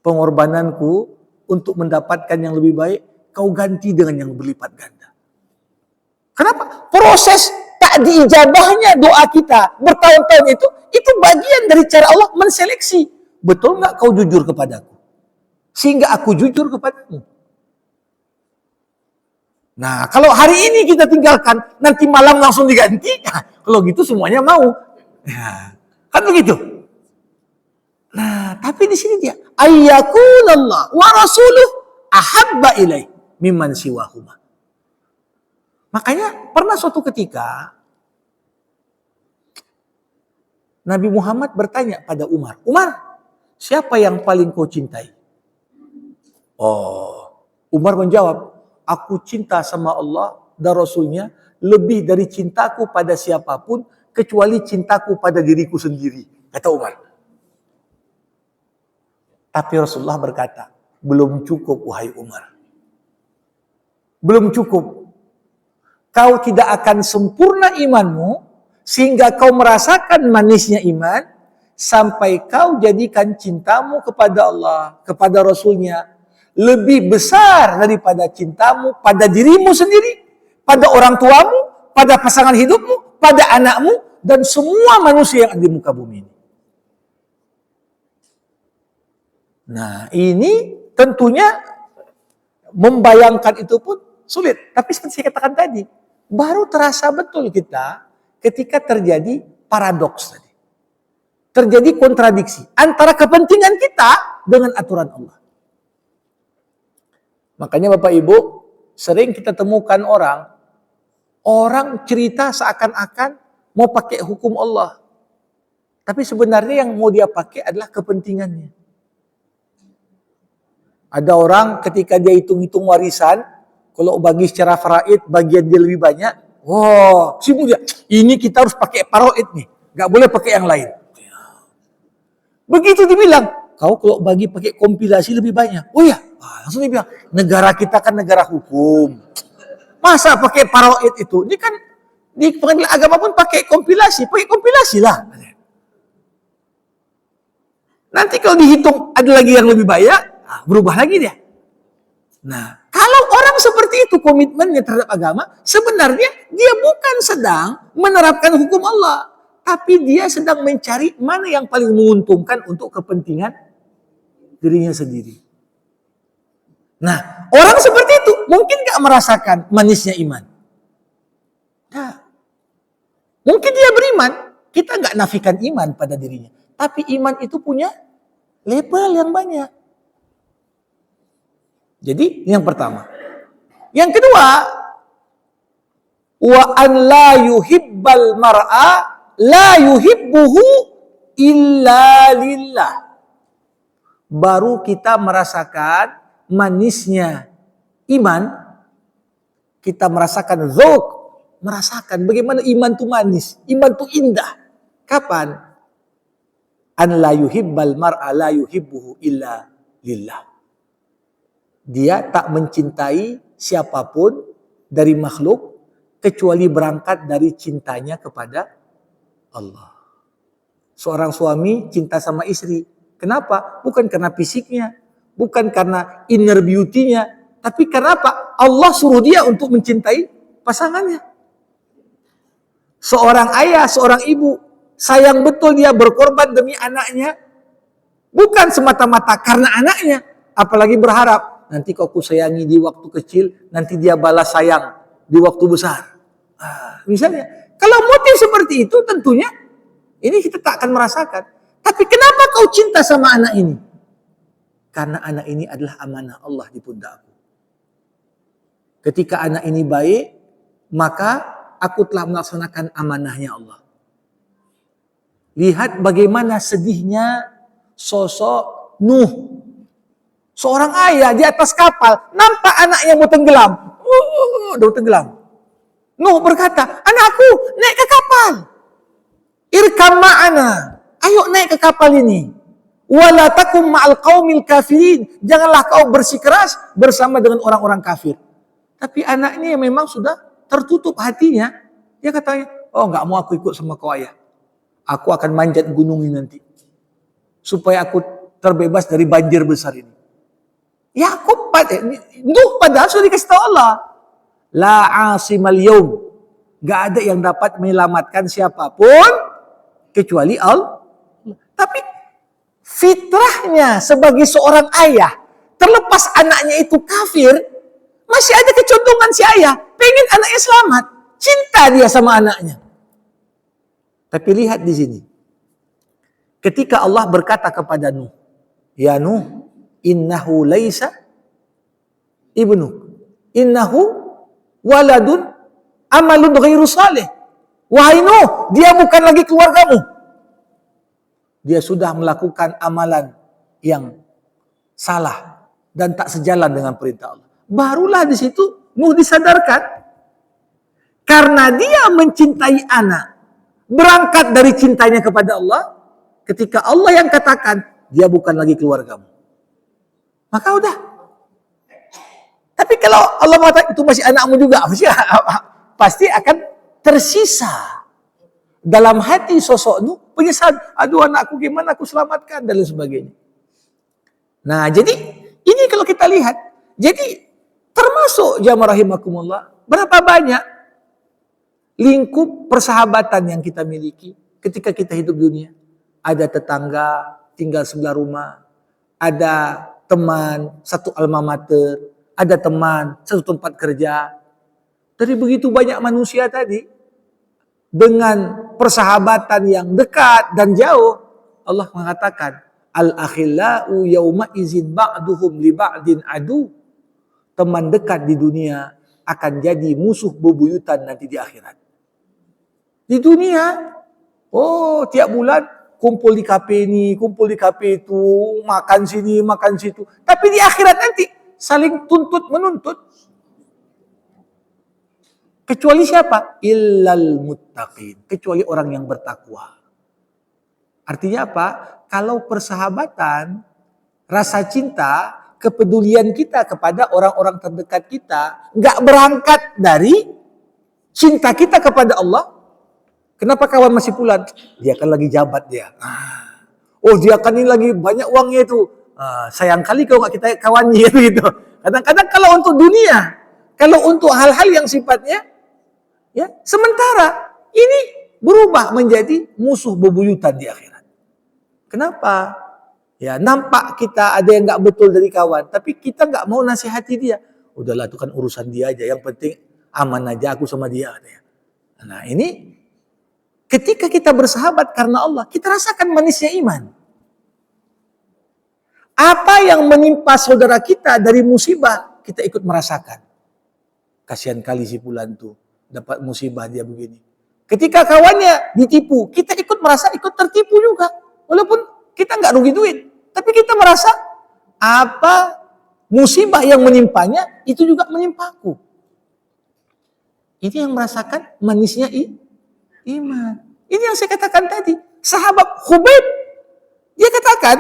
Pengorbananku untuk mendapatkan yang lebih baik, kau ganti dengan yang berlipat ganda. Kenapa? Proses tak diijabahnya doa kita bertahun-tahun itu bagian dari cara Allah menseleksi. Betul nggak kau jujur kepadaku? Sehingga aku jujur kepadamu. Nah, kalau hari ini kita tinggalkan, nanti malam langsung diganti. Nah, kalau gitu semuanya mau. Ya, kan begitu. Nah, tapi di sini dia ayyakunallah wa rasuluh ahabba ilaih mimman siwahuma. Makanya pernah suatu ketika Nabi Muhammad bertanya pada Umar, Umar, siapa yang paling kau cintai? Oh, Umar menjawab, aku cinta sama Allah dan Rasulnya lebih dari cintaku pada siapapun kecuali cintaku pada diriku sendiri, kata Umar. Tapi Rasulullah berkata, belum cukup wahai Umar. Belum cukup. Kau tidak akan sempurna imanmu sehingga kau merasakan manisnya iman sampai kau jadikan cintamu kepada Allah, kepada Rasulnya lebih besar daripada cintamu pada dirimu sendiri, pada orang tuamu, pada pasangan hidupmu, pada anakmu, dan semua manusia yang ada di muka bumi ini. Nah, ini tentunya membayangkan itu pun sulit. Tapi seperti saya katakan tadi, baru terasa betul kita ketika terjadi paradoks tadi. Terjadi kontradiksi antara kepentingan kita dengan aturan Allah. Makanya Bapak Ibu, sering kita temukan orang cerita seakan-akan mau pakai hukum Allah. Tapi sebenarnya yang mau dia pakai adalah kepentingannya. Ada orang ketika dia hitung-hitung warisan, kalau bagi secara faraid, bagian dia lebih banyak. Wah, sibuk dia. Ini kita harus pakai faraid nih. Gak boleh pakai yang lain. Begitu dibilang, kau kalau bagi pakai kompilasi lebih banyak. Oh ya, langsung dia bilang, negara kita kan negara hukum. Masa pakai faraid itu? Ini kan di pengadilan agama pun pakai kompilasi lah. Nanti kalau dihitung ada lagi yang lebih banyak, berubah lagi dia. Nah, kalau orang seperti itu komitmennya terhadap agama, sebenarnya dia bukan sedang menerapkan hukum Allah, tapi dia sedang mencari mana yang paling menguntungkan untuk kepentingan dirinya sendiri. Nah, orang seperti itu mungkin gak merasakan manisnya iman. Nah, mungkin dia beriman, kita gak nafikan iman pada dirinya, tapi iman itu punya label yang banyak. Jadi yang pertama. Yang kedua, wa an la yuhibbal mar'a la yuhibbuhu illa lillah. Baru kita merasakan manisnya iman, kita merasakan dzauq, merasakan bagaimana iman itu manis, iman itu indah. Kapan? An la yuhibbal mar'a la yuhibbuhu illa lillah. Dia tak mencintai siapapun dari makhluk kecuali berangkat dari cintanya kepada Allah. Seorang suami cinta sama istri. Kenapa? Bukan karena fisiknya, bukan karena inner beauty-nya, tapi karena apa? Allah suruh dia untuk mencintai pasangannya. Seorang ayah, seorang ibu, sayang betul dia berkorban demi anaknya. Bukan semata-mata karena anaknya. Apalagi berharap, nanti kau kusayangi di waktu kecil, nanti dia balas sayang di waktu besar. Misalnya, kalau motif seperti itu tentunya, ini kita tak akan merasakan. Tapi kenapa kau cinta sama anak ini? Karena anak ini adalah amanah Allah di pundakku. Ketika anak ini baik, maka aku telah melaksanakan amanahnya Allah. Lihat bagaimana sedihnya sosok Nuh. Seorang ayah di atas kapal, nampak anaknya mau tenggelam. Udah tenggelam. Nuh berkata, anakku naik ke kapal. Irkam ma'ana. Ayo naik ke kapal ini. Wala takum ma'al qaumil kafirin. Janganlah kau bersikeras bersama dengan orang-orang kafir. Tapi anaknya yang memang sudah tertutup hatinya. Dia katanya, oh enggak mau aku ikut sama kau ayah. Aku akan manjat gunung ini nanti. Supaya aku terbebas dari banjir besar ini. Yakub Nuh padahal sudah dikasih tahu Allah. La asimal yaum. Gak ada yang dapat menyelamatkan siapapun kecuali Allah. Tapi fitrahnya sebagai seorang ayah, terlepas anaknya itu kafir, masih ada kecondongan si ayah pengen anaknya selamat. Cinta dia sama anaknya. Tapi lihat di sini. Ketika Allah berkata kepada Nuh, ya Nuh, innahu laisa ibnu. Innahu waladun amalun ghairu salih. Wahai Nuh, dia bukan lagi keluargamu. Dia sudah melakukan amalan yang salah dan tak sejalan dengan perintah Allah. Barulah di situ Nuh disadarkan. Karena dia mencintai anak, berangkat dari cintanya kepada Allah, ketika Allah yang katakan, dia bukan lagi keluargamu. Maka udah. Tapi kalau Allah mengatakan itu masih anakmu juga, pasti akan tersisa dalam hati sosok Nuh penyesalan. Aduh anakku gimana aku selamatkan dan lain sebagainya. Nah jadi ini kalau kita lihat, jadi termasuk jamaah rahimakumullah, berapa banyak lingkup persahabatan yang kita miliki ketika kita hidup dunia. Ada tetangga tinggal sebelah rumah, ada teman satu alma mater, ada teman satu tempat kerja. Dari begitu banyak manusia tadi, dengan persahabatan yang dekat dan jauh, Allah mengatakan, al-akhillau yauma izin ba'duhum li ba'din adu. Teman dekat di dunia akan jadi musuh bebuyutan nanti di akhirat. Di dunia, oh tiap bulan kumpul di kafe ini, kumpul di kafe itu, makan sini, makan situ. Tapi di akhirat nanti saling tuntut menuntut. Kecuali siapa? Illal muttaqin. Kecuali orang yang bertakwa. Artinya apa? Kalau persahabatan, rasa cinta, kepedulian kita kepada orang-orang terdekat kita, nggak berangkat dari cinta kita kepada Allah. Kenapa kawan masih pulang? Dia kan lagi jabat dia. Oh dia kan ini lagi banyak uangnya itu. Sayang kali kalau nggak kita kawannya gitu. Kadang-kadang kalau untuk dunia, kalau untuk hal-hal yang sifatnya, ya sementara ini berubah menjadi musuh bebuyutan di akhirat. Kenapa? Ya nampak kita ada yang nggak betul dari kawan, tapi kita nggak mau nasihati dia. Udahlah itu kan urusan dia aja. Yang penting aman aja aku sama dia. Nah ini ketika kita bersahabat karena Allah, kita rasakan manisnya iman. Apa yang menimpa saudara kita dari musibah, kita ikut merasakan. Kasihan kali si fulan tuh dapat musibah dia begini. Ketika kawannya ditipu, kita ikut merasa ikut tertipu juga. Walaupun kita nggak rugi duit, tapi kita merasa apa musibah yang menimpanya itu juga menimpaku. Ini yang merasakan manisnya iman. Ini yang saya katakan tadi. Sahabat Khubayb, dia katakan,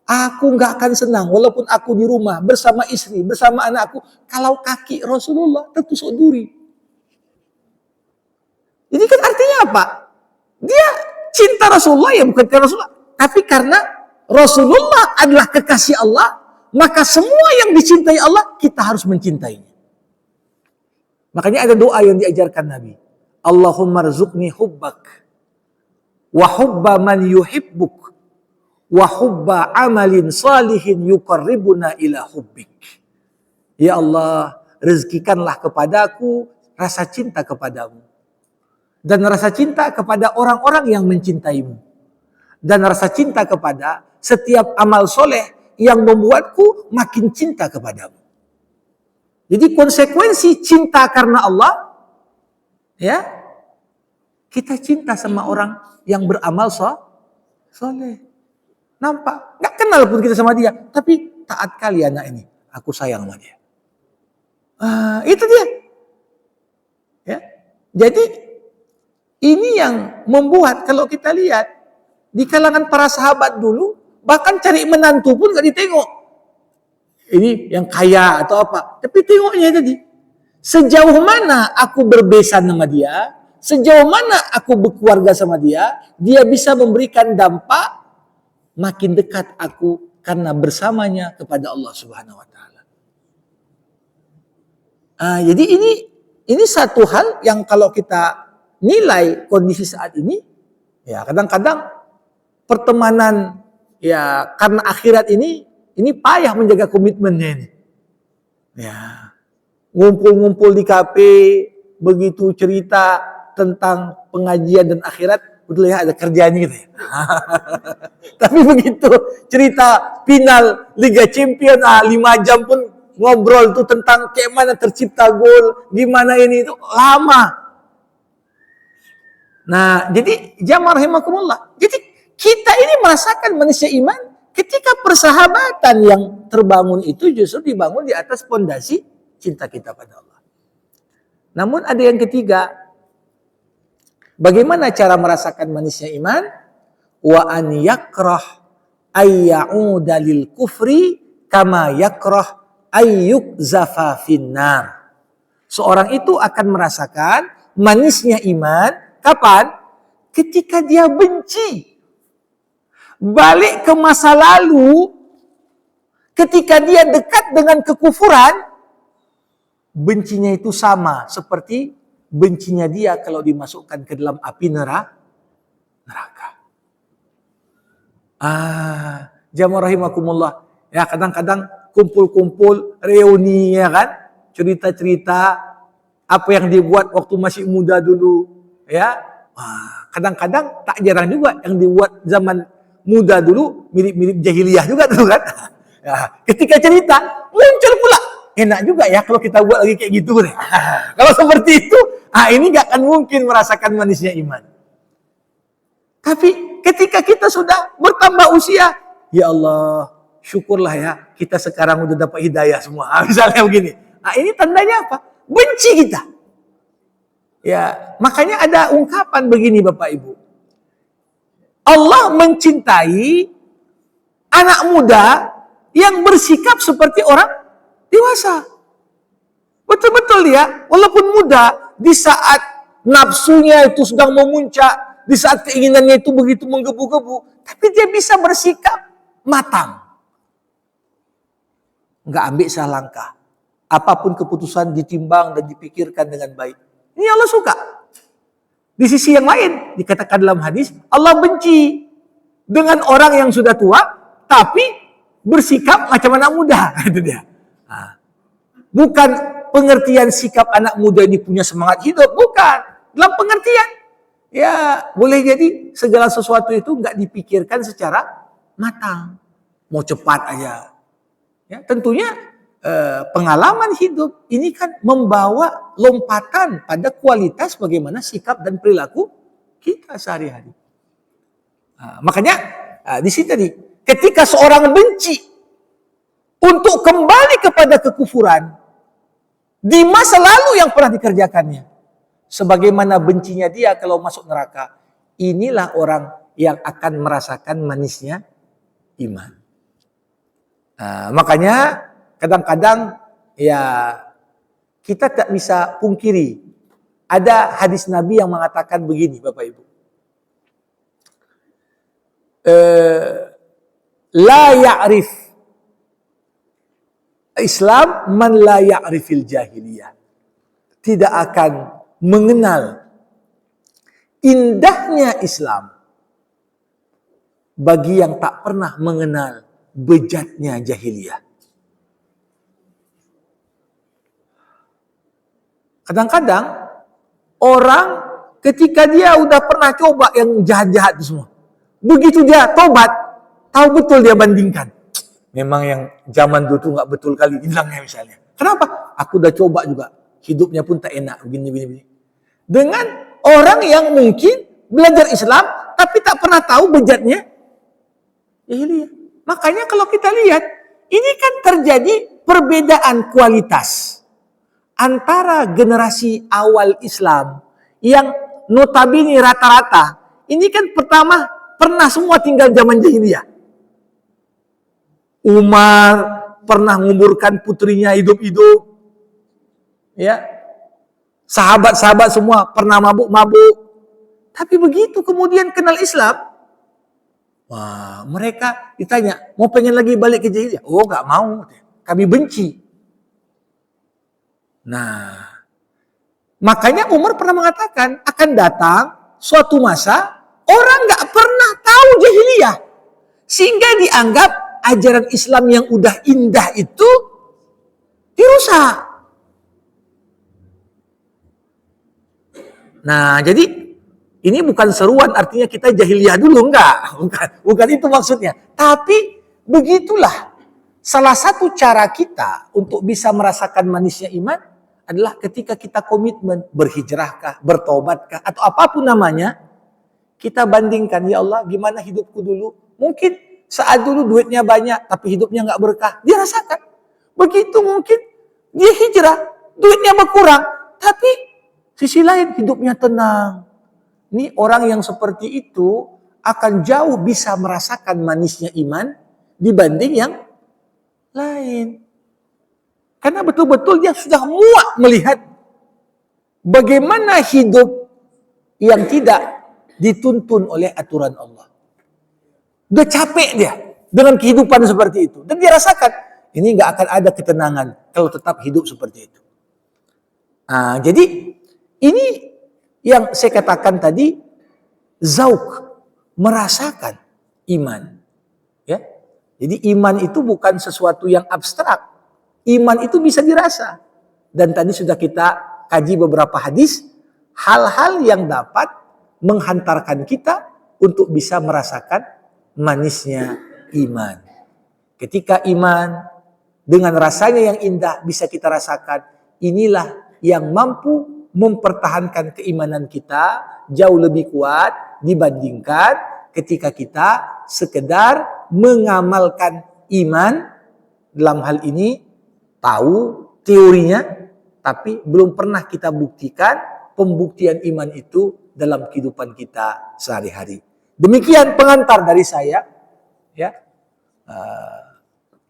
aku nggak akan senang walaupun aku di rumah bersama istri, bersama anakku, kalau kaki Rasulullah tertusuk duri. Ini kan artinya apa? Dia cinta Rasulullah ya bukan karena Rasulullah, tapi karena Rasulullah adalah kekasih Allah, maka semua yang dicintai Allah kita harus mencintainya. Makanya ada doa yang diajarkan Nabi. Allahumma rzuqni hubbak wa hubba man yuhibbuk wa hubba amalin salihin yuqarribuna ila hubbik. Ya Allah, rezekikanlah kepadaku rasa cinta kepadamu. Dan rasa cinta kepada orang-orang yang mencintaimu. Dan rasa cinta kepada setiap amal soleh yang membuatku makin cinta kepadamu. Jadi konsekuensi cinta karena Allah, ya, kita cinta sama orang yang beramal soleh. Nampak? Nggak kenal pun kita sama dia, tapi taat kali anak ini. Aku sayang sama dia. Itu dia. Ya. Jadi ini yang membuat kalau kita lihat di kalangan para sahabat dulu, bahkan cari menantu pun nggak ditengok. Ini yang kaya atau apa. Tapi tengoknya tadi. Sejauh mana aku berbesan sama dia, sejauh mana aku berkeluarga sama dia, dia bisa memberikan dampak makin dekat aku karena bersamanya kepada Allah Subhanahu wa taala. Jadi ini satu hal yang kalau kita nilai kondisi saat ini, ya kadang-kadang pertemanan ya karena akhirat ini payah menjaga komitmennya ini. Ya, ngumpul-ngumpul di kafe, begitu cerita tentang pengajian dan akhirat, betul ya ada kerjanya gitu ya. Tapi begitu cerita final Liga Champion 5 jam pun ngobrol tuh tentang kayak mana tercipta gol, gimana ini itu lama. Nah, jadi jamaah rahimakumullah. Jadi kita ini merasakan manusia iman ketika persahabatan yang terbangun itu justru dibangun di atas fondasi cinta kita pada Allah. Namun ada yang ketiga, bagaimana cara merasakan manusia iman? Wa an yakrah ayya'uda lil kufri kama yakrah ayyuk zafa finnar. Seorang itu akan merasakan manisnya iman kapan? Ketika dia benci. Balik ke masa lalu, ketika dia dekat dengan kekufuran, bencinya itu sama seperti bencinya dia kalau dimasukkan ke dalam api neraka. Jamaah rahimakumullah. Ya kadang-kadang kumpul-kumpul, reuni ya kan, cerita-cerita apa yang dibuat waktu masih muda dulu, ya. Kadang-kadang tak jarang juga yang dibuat zaman muda dulu mirip-mirip jahiliyah juga tuh kan. Ya, ketika cerita muncul pula, enak juga ya kalau kita buat lagi kayak gitu deh. Kalau seperti itu, ini gak akan mungkin merasakan manisnya iman. Tapi ketika kita sudah bertambah usia, ya Allah, syukurlah ya, kita sekarang udah dapat hidayah semua. Misalnya begini. Ini tandanya apa? Benci kita. Ya, makanya ada ungkapan begini Bapak Ibu. Allah mencintai anak muda yang bersikap seperti orang dewasa. Betul-betul ya, walaupun muda, di saat nafsunya itu sedang memuncak, di saat keinginannya itu begitu menggebu-gebu, tapi dia bisa bersikap matang. Nggak ambil salah langkah. Apapun keputusan ditimbang dan dipikirkan dengan baik. Ini Allah suka. Di sisi yang lain, dikatakan dalam hadis, Allah benci dengan orang yang sudah tua, tapi bersikap macam anak muda. Itu dia. Bukan pengertian sikap anak muda ini punya semangat hidup. Bukan. Dalam pengertian. Ya, boleh jadi segala sesuatu itu nggak dipikirkan secara matang. Mau cepat aja. Ya, tentunya pengalaman hidup ini kan membawa lompatan pada kualitas bagaimana sikap dan perilaku kita sehari-hari. Makanya di sini tadi, ketika seorang benci untuk kembali kepada kekufuran di masa lalu yang pernah dikerjakannya, sebagaimana bencinya dia kalau masuk neraka, inilah orang yang akan merasakan manisnya iman. Makanya kadang-kadang ya kita tak bisa pungkiri. Ada hadis Nabi yang mengatakan begini Bapak Ibu. La ya'rif Islam man la ya'rifil jahiliyah. tidak akan mengenal indahnya Islam bagi yang tak pernah mengenal bejatnya jahiliyah. Kadang-kadang orang ketika dia udah pernah coba yang jahat-jahat itu semua, begitu dia tobat, tahu betul dia bandingkan. Memang yang zaman dulu tuh nggak betul kali, bilangnya misalnya. Kenapa? Aku udah coba juga, hidupnya pun tak enak, begini. Dengan orang yang mungkin belajar Islam, tapi tak pernah tahu bejatnya jahiliyah. Makanya kalau kita lihat, ini kan terjadi perbedaan kualitas antara generasi awal Islam yang notabene rata-rata ini kan pertama pernah semua tinggal zaman jahiliyah. Umar pernah menguburkan putrinya hidup-hidup. Ya. Sahabat-sahabat semua pernah mabuk-mabuk. Tapi begitu kemudian kenal Islam, wah, mereka ditanya, mau pengen lagi balik ke jahiliyah? Oh, enggak mau. Kami benci. Nah, makanya Umar pernah mengatakan akan datang suatu masa orang nggak pernah tahu jahiliyah sehingga dianggap ajaran Islam yang udah indah itu dirusak. Nah, jadi ini bukan seruan artinya kita jahiliyah dulu, enggak. Bukan itu maksudnya. Tapi begitulah salah satu cara kita untuk bisa merasakan manisnya iman adalah ketika kita komitmen berhijrahkah, bertobatkah, atau apapun namanya, kita bandingkan, ya Allah gimana hidupku dulu. Mungkin saat dulu duitnya banyak, tapi hidupnya nggak berkah. Dia rasakan. Begitu mungkin dia hijrah, duitnya berkurang, tapi sisi lain hidupnya tenang. Ini orang yang seperti itu akan jauh bisa merasakan manisnya iman dibanding yang lain. Karena betul-betul dia sudah muak melihat bagaimana hidup yang tidak dituntun oleh aturan Allah. Udah capek dia dengan kehidupan seperti itu. Dan dia rasakan, ini nggak akan ada ketenangan kalau tetap hidup seperti itu. Nah, jadi ini yang saya katakan tadi, zauk, merasakan iman. Ya, jadi iman itu bukan sesuatu yang abstrak. Iman itu bisa dirasa. Dan tadi sudah kita kaji beberapa hadis, hal-hal yang dapat menghantarkan kita untuk bisa merasakan manisnya iman. Ketika iman dengan rasanya yang indah bisa kita rasakan, inilah yang mampu mempertahankan keimanan kita jauh lebih kuat dibandingkan ketika kita sekedar mengamalkan iman, dalam hal ini tahu teorinya, tapi belum pernah kita buktikan pembuktian iman itu dalam kehidupan kita sehari-hari. Demikian pengantar dari saya. Ya,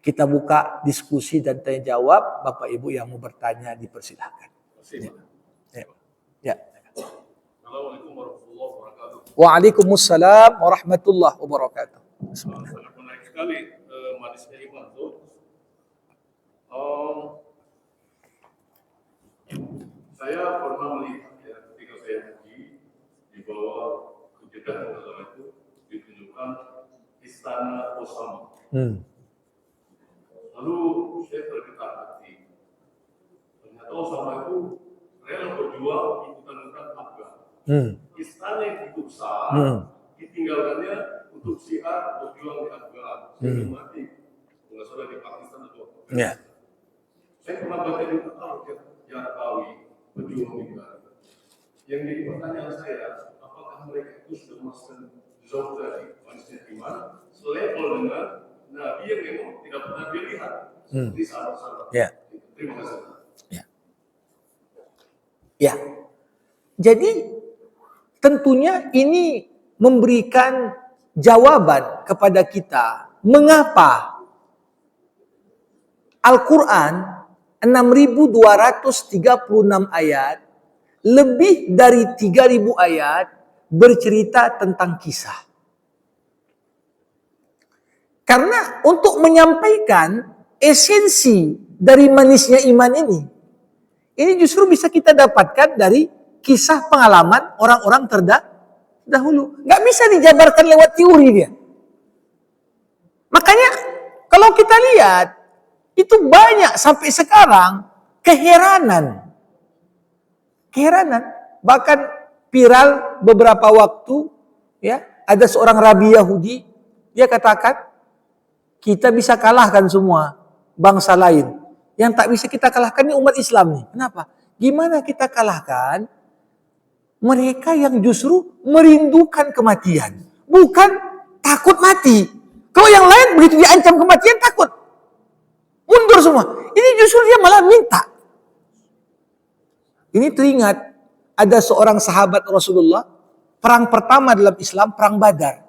kita buka diskusi dan tanya jawab. Bapak Ibu yang mau bertanya dipersilahkan. Ya. Ya. Assalamualaikum warahmatullahi wabarakatuh. Waalaikumsalam warahmatullahi wabarakatuh. Sangat menarik sekali manisnya iman tuh. Saya pernah melihat ya, ketika saya haji di bawah kebijakan Rasulullah itu ditunjukkan istana Osama. Lalu saya tergetar hati. Ternyata Osama itu rela berjuang di hutan-hutan Afgan. Istana yang cukup besar ditinggalkannya untuk syiar berjuang di Afgan. Saya mati. Nggak salah di Pakistan atau apa. Ya. Saya pernah baca di Al-Jarqawi berjuang di Afgan. Yang jadi pertanyaan saya, apakah mereka itu sudah masuk zona dari manusia iman selevel dengan Nabi yang memang tidak pernah dilihat seperti sahabat-sahabat. Ya. Terima kasih. Ya. Ya. Jadi tentunya ini memberikan jawaban kepada kita mengapa Al-Quran 6.236 ayat, lebih dari 3.000 ayat bercerita tentang kisah. Karena untuk menyampaikan esensi dari manisnya iman Ini justru bisa kita dapatkan dari kisah pengalaman orang-orang terdahulu. Nggak bisa dijabarkan lewat teori dia. Makanya kalau kita lihat, itu banyak sampai sekarang keheranan. Bahkan viral beberapa waktu, ya, ada seorang rabi Yahudi, dia katakan, kita bisa kalahkan semua bangsa lain. Yang tak bisa kita kalahkan ini umat Islam nih. Kenapa? Gimana kita kalahkan mereka yang justru merindukan kematian, bukan takut mati. Kalau yang lain begitu diancam kematian takut, mundur semua. Ini justru dia malah minta. Ini teringat ada seorang sahabat Rasulullah, perang pertama dalam Islam, perang Badar.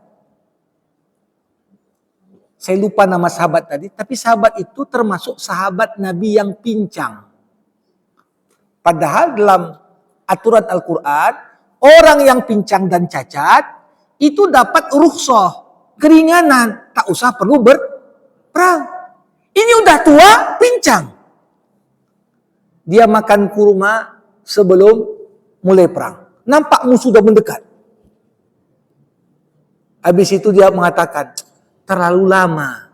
Saya lupa nama sahabat tadi, tapi sahabat itu termasuk sahabat Nabi yang pincang. Padahal dalam aturan Al-Quran, orang yang pincang dan cacat itu dapat rukhsah, keringanan, tak usah perlu berperang. Ini udah tua, pincang. Dia makan kurma sebelum mulai perang. Nampak musuh sudah mendekat. Habis itu dia mengatakan, terlalu lama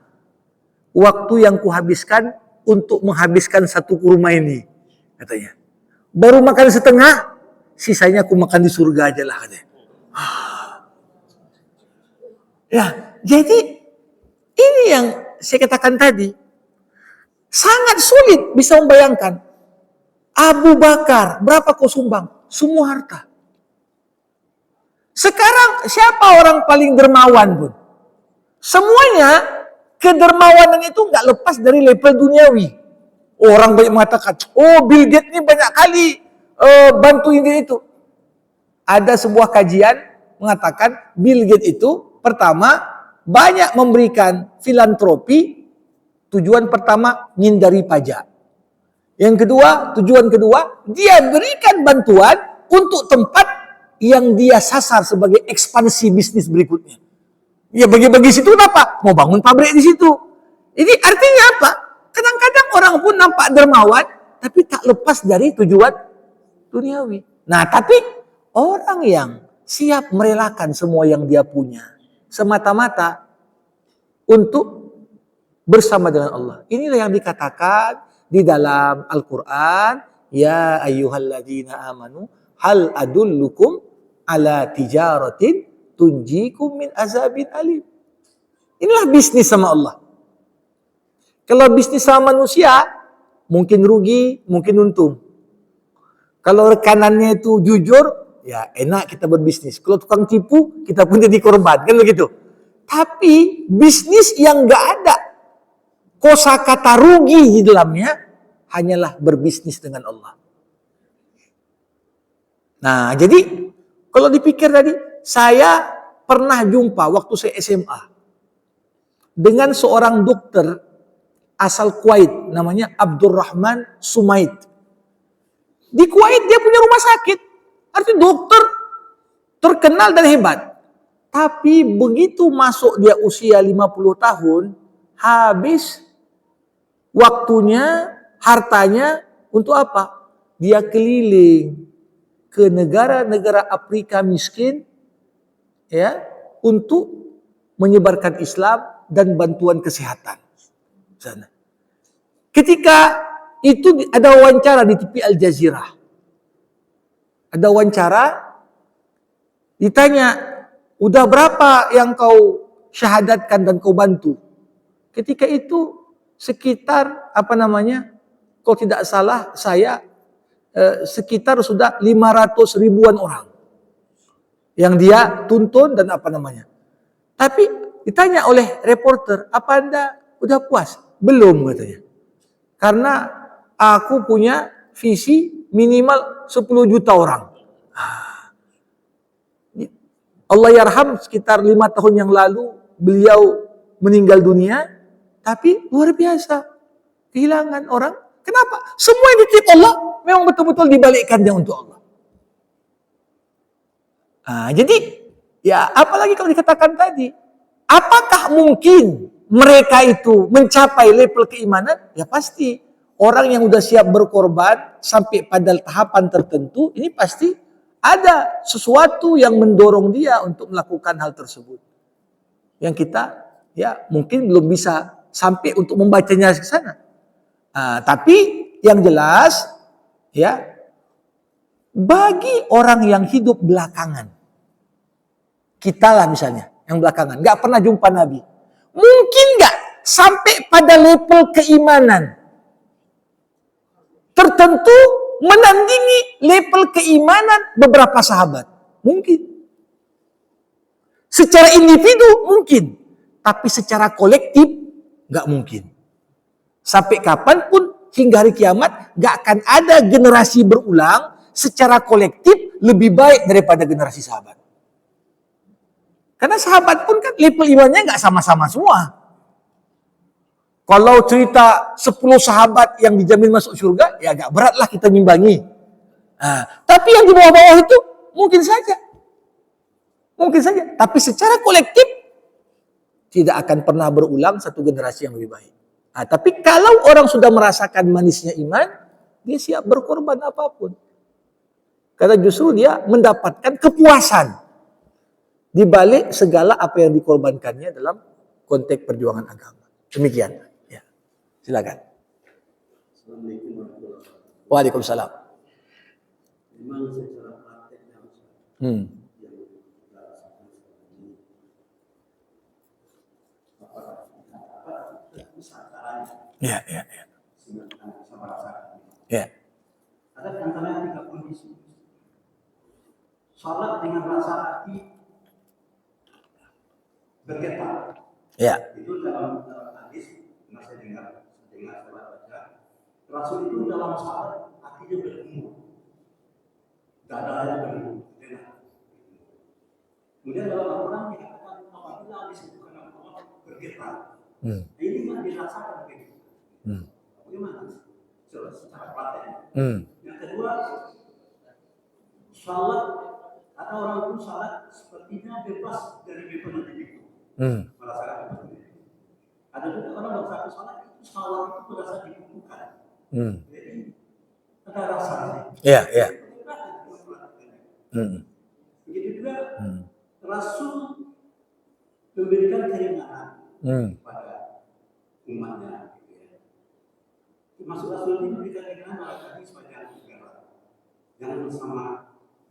waktu yang kuhabiskan untuk menghabiskan satu kurma ini, katanya. Baru makan setengah, sisanya aku makan di surga aja lah, katanya. Ya, jadi ini yang saya katakan tadi, sangat sulit bisa membayangkan. Abu Bakar, berapa kau sumbang? Semua harta. Sekarang siapa orang paling dermawan pun? Semuanya kedermawanan itu nggak lepas dari level duniawi. Orang banyak mengatakan, oh Bill Gates ini banyak kali bantuin dia itu. Ada sebuah kajian mengatakan Bill Gates itu pertama banyak memberikan filantropi. Tujuan pertama menghindari pajak. Yang kedua, tujuan kedua, dia berikan bantuan untuk tempat yang dia sasar sebagai ekspansi bisnis berikutnya. Ya bagi-bagi situ apa? Mau bangun pabrik di situ. Ini artinya apa? Kadang-kadang orang pun nampak dermawan, tapi tak lepas dari tujuan duniawi. Nah, tapi orang yang siap merelakan semua yang dia punya, semata-mata untuk bersama dengan Allah. Inilah yang dikatakan di dalam Al-Quran, ya ayyuhalladzina amanu, hal adullukum ala tijaratin tunjikum min azabin alim. Inilah bisnis sama Allah. Kalau bisnis sama manusia, mungkin rugi, mungkin untung. Kalau rekanannya itu jujur, ya enak kita berbisnis. Kalau tukang tipu, kita pun jadi korban, kan begitu. Tapi bisnis yang gak ada kosakata rugi di dalamnya, hanyalah berbisnis dengan Allah. Nah, jadi kalau dipikir tadi, saya pernah jumpa waktu saya SMA dengan seorang dokter asal Kuwait, namanya Abdurrahman Sumaid. Di Kuwait dia punya rumah sakit, artinya dokter terkenal dan hebat. Tapi begitu masuk dia usia 50 tahun, habis waktunya, hartanya untuk apa? Dia keliling ke negara-negara Afrika miskin, ya, untuk menyebarkan Islam dan bantuan kesehatan sana. Ketika itu ada wawancara di TV Al Jazeera. Ada wawancara, ditanya, udah berapa yang kau syahadatkan dan kau bantu? Ketika itu sekitar kalau tidak salah saya sekitar sudah 500 ribuan orang yang dia tuntun dan Tapi ditanya oleh reporter, apa Anda udah puas? Belum, katanya. Karena aku punya visi minimal 10 juta orang. Allah yarham, sekitar 5 tahun yang lalu beliau meninggal dunia, tapi luar biasa. Kehilangan orang. Kenapa? Semua yang dititip Allah memang betul-betul dibalikkannya untuk Allah. Jadi, ya apalagi kalau dikatakan tadi, apakah mungkin mereka itu mencapai level keimanan? Ya pasti. orang yang udah siap berkorban sampai pada tahapan tertentu, ini pasti ada sesuatu yang mendorong dia untuk melakukan hal tersebut. Yang kita ya mungkin belum bisa sampai untuk membacanya ke sana. Tapi yang jelas ya, bagi orang yang hidup belakangan, kita lah misalnya yang belakangan nggak pernah jumpa Nabi, mungkin nggak sampai pada level keimanan tertentu menandingi level keimanan beberapa sahabat? Mungkin. Secara individu mungkin, tapi secara kolektif nggak mungkin. Sampai kapanpun hingga hari kiamat nggak akan ada generasi berulang secara kolektif lebih baik daripada generasi sahabat. Karena sahabat pun kan level imannya nggak sama-sama semua. Kalau cerita 10 sahabat yang dijamin masuk surga, ya agak berat lah kita nimbangi. Tapi yang di bawah-bawah itu mungkin saja. Mungkin saja. Tapi secara kolektif tidak akan pernah berulang satu generasi yang lebih baik. Tapi kalau orang sudah merasakan manisnya iman, dia siap berkorban apapun. Karena justru dia mendapatkan kepuasan di balik segala apa yang dikorbankannya dalam konteks perjuangan agama. Demikian. Silakan. Assalamualaikum warahmatullahi wabarakatuh. Waalaikumsalam. Memang secara praktek yang Hmm. kita rasakan sekarang ini, apakah kita bisa caranya Ya. sehingga kita bisa merasakan? Ya. Ada di antaranya 3 kondisi. Salat dengan rasa hati bergetar. Ya. Itu dalam hadis pernah saya dengar sahabat baca. Rasul itu dalam salat hatinya bergemuruh, dadanya bergemuruh. Kemudian dalam Al-Quran dikatakan apabila disebutkan nama Allah bergetar. Ini nggak dirasakan begitu. Bagaimana? Secara praktek. Yang kedua, salat atau orang itu salat sepertinya bebas dari beban itu. Merasakan beban itu. Ada juga orang bersatu salat itu salat itu berasa dibutuhkan. Jadi ada rasanya. Ya. Begitu juga Rasul memberikan keringanan pada umatnya. Termasuk Rasul ini memberikan keringanan barangkali sepanjang negara. Jangan bersama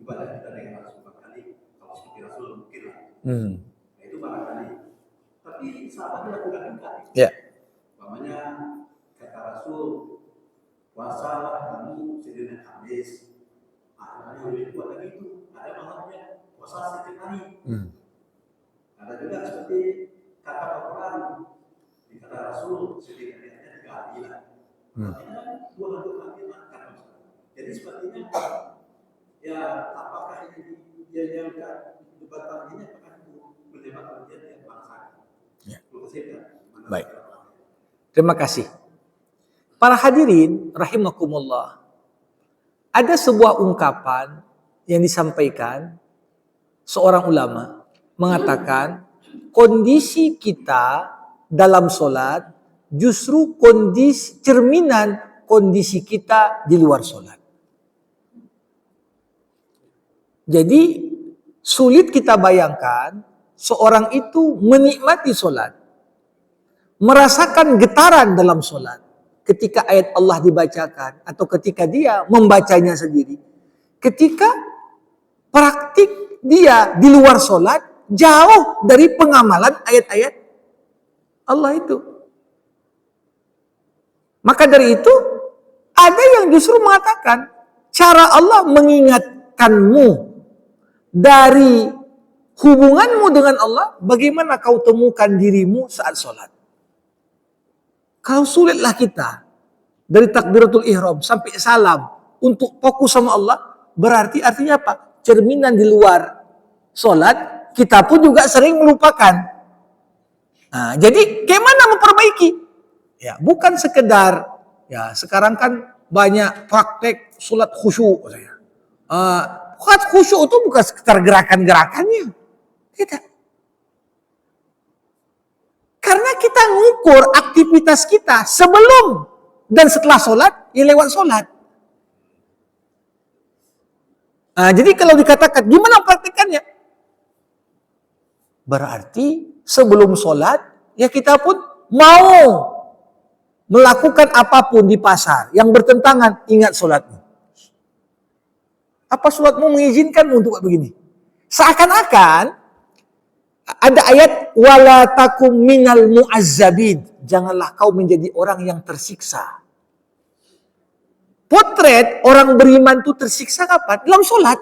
ibadah kita dengan Rasul barangkali. Kalau seperti Rasul mungkin lah. Nah, itu barangkali. Tapi sahabatnya lakukan juga. Ya. Namanya kata Rasul, puasa kamu Senin dan Kamis. Akhirnya lebih kuat lagi itu. Ada malamnya puasa setiap hari. Ada juga seperti kata Al-Quran, di kata Rasul setidaknya 3 hari lah. Artinya 2 hari lah. Jadi sepertinya ya apakah ini dia yang debat ini apakah itu menyebabkan dia yang bangsa? Ya. Terima kasih. Baik. Terima kasih. Para hadirin rahimakumullah. Ada sebuah ungkapan yang disampaikan seorang ulama mengatakan kondisi kita dalam sholat justru kondisi cerminan kondisi kita di luar sholat. Jadi sulit kita bayangkan seorang itu menikmati sholat, merasakan getaran dalam sholat ketika ayat Allah dibacakan atau ketika dia membacanya sendiri. Ketika praktik dia di luar sholat jauh dari pengamalan ayat-ayat Allah itu. Maka dari itu ada yang justru mengatakan cara Allah mengingatkanmu dari hubunganmu dengan Allah, bagaimana kau temukan dirimu saat sholat. Kalau sulitlah kita dari takbiratul ihram sampai salam untuk fokus sama Allah, berarti artinya apa? Cerminan di luar sholat, kita pun juga sering melupakan. Nah, jadi bagaimana memperbaiki? Ya, bukan sekedar, ya sekarang kan banyak praktek sholat khusyuk. Sholat khusyuk itu bukan sekedar gerakan-gerakannya. Tidak. Karena kita ngukur aktivitas kita sebelum dan setelah sholat, ya lewat sholat. Jadi kalau dikatakan, gimana praktikannya? Berarti sebelum sholat, ya kita pun mau melakukan apapun di pasar yang bertentangan, ingat sholatmu. Apa sholatmu mengizinkanmu untuk begini? Seakan-akan ada ayat wala takum minal mu'azzabin. Janganlah kau menjadi orang yang tersiksa. Potret orang beriman itu tersiksa kapan? Dalam sholat.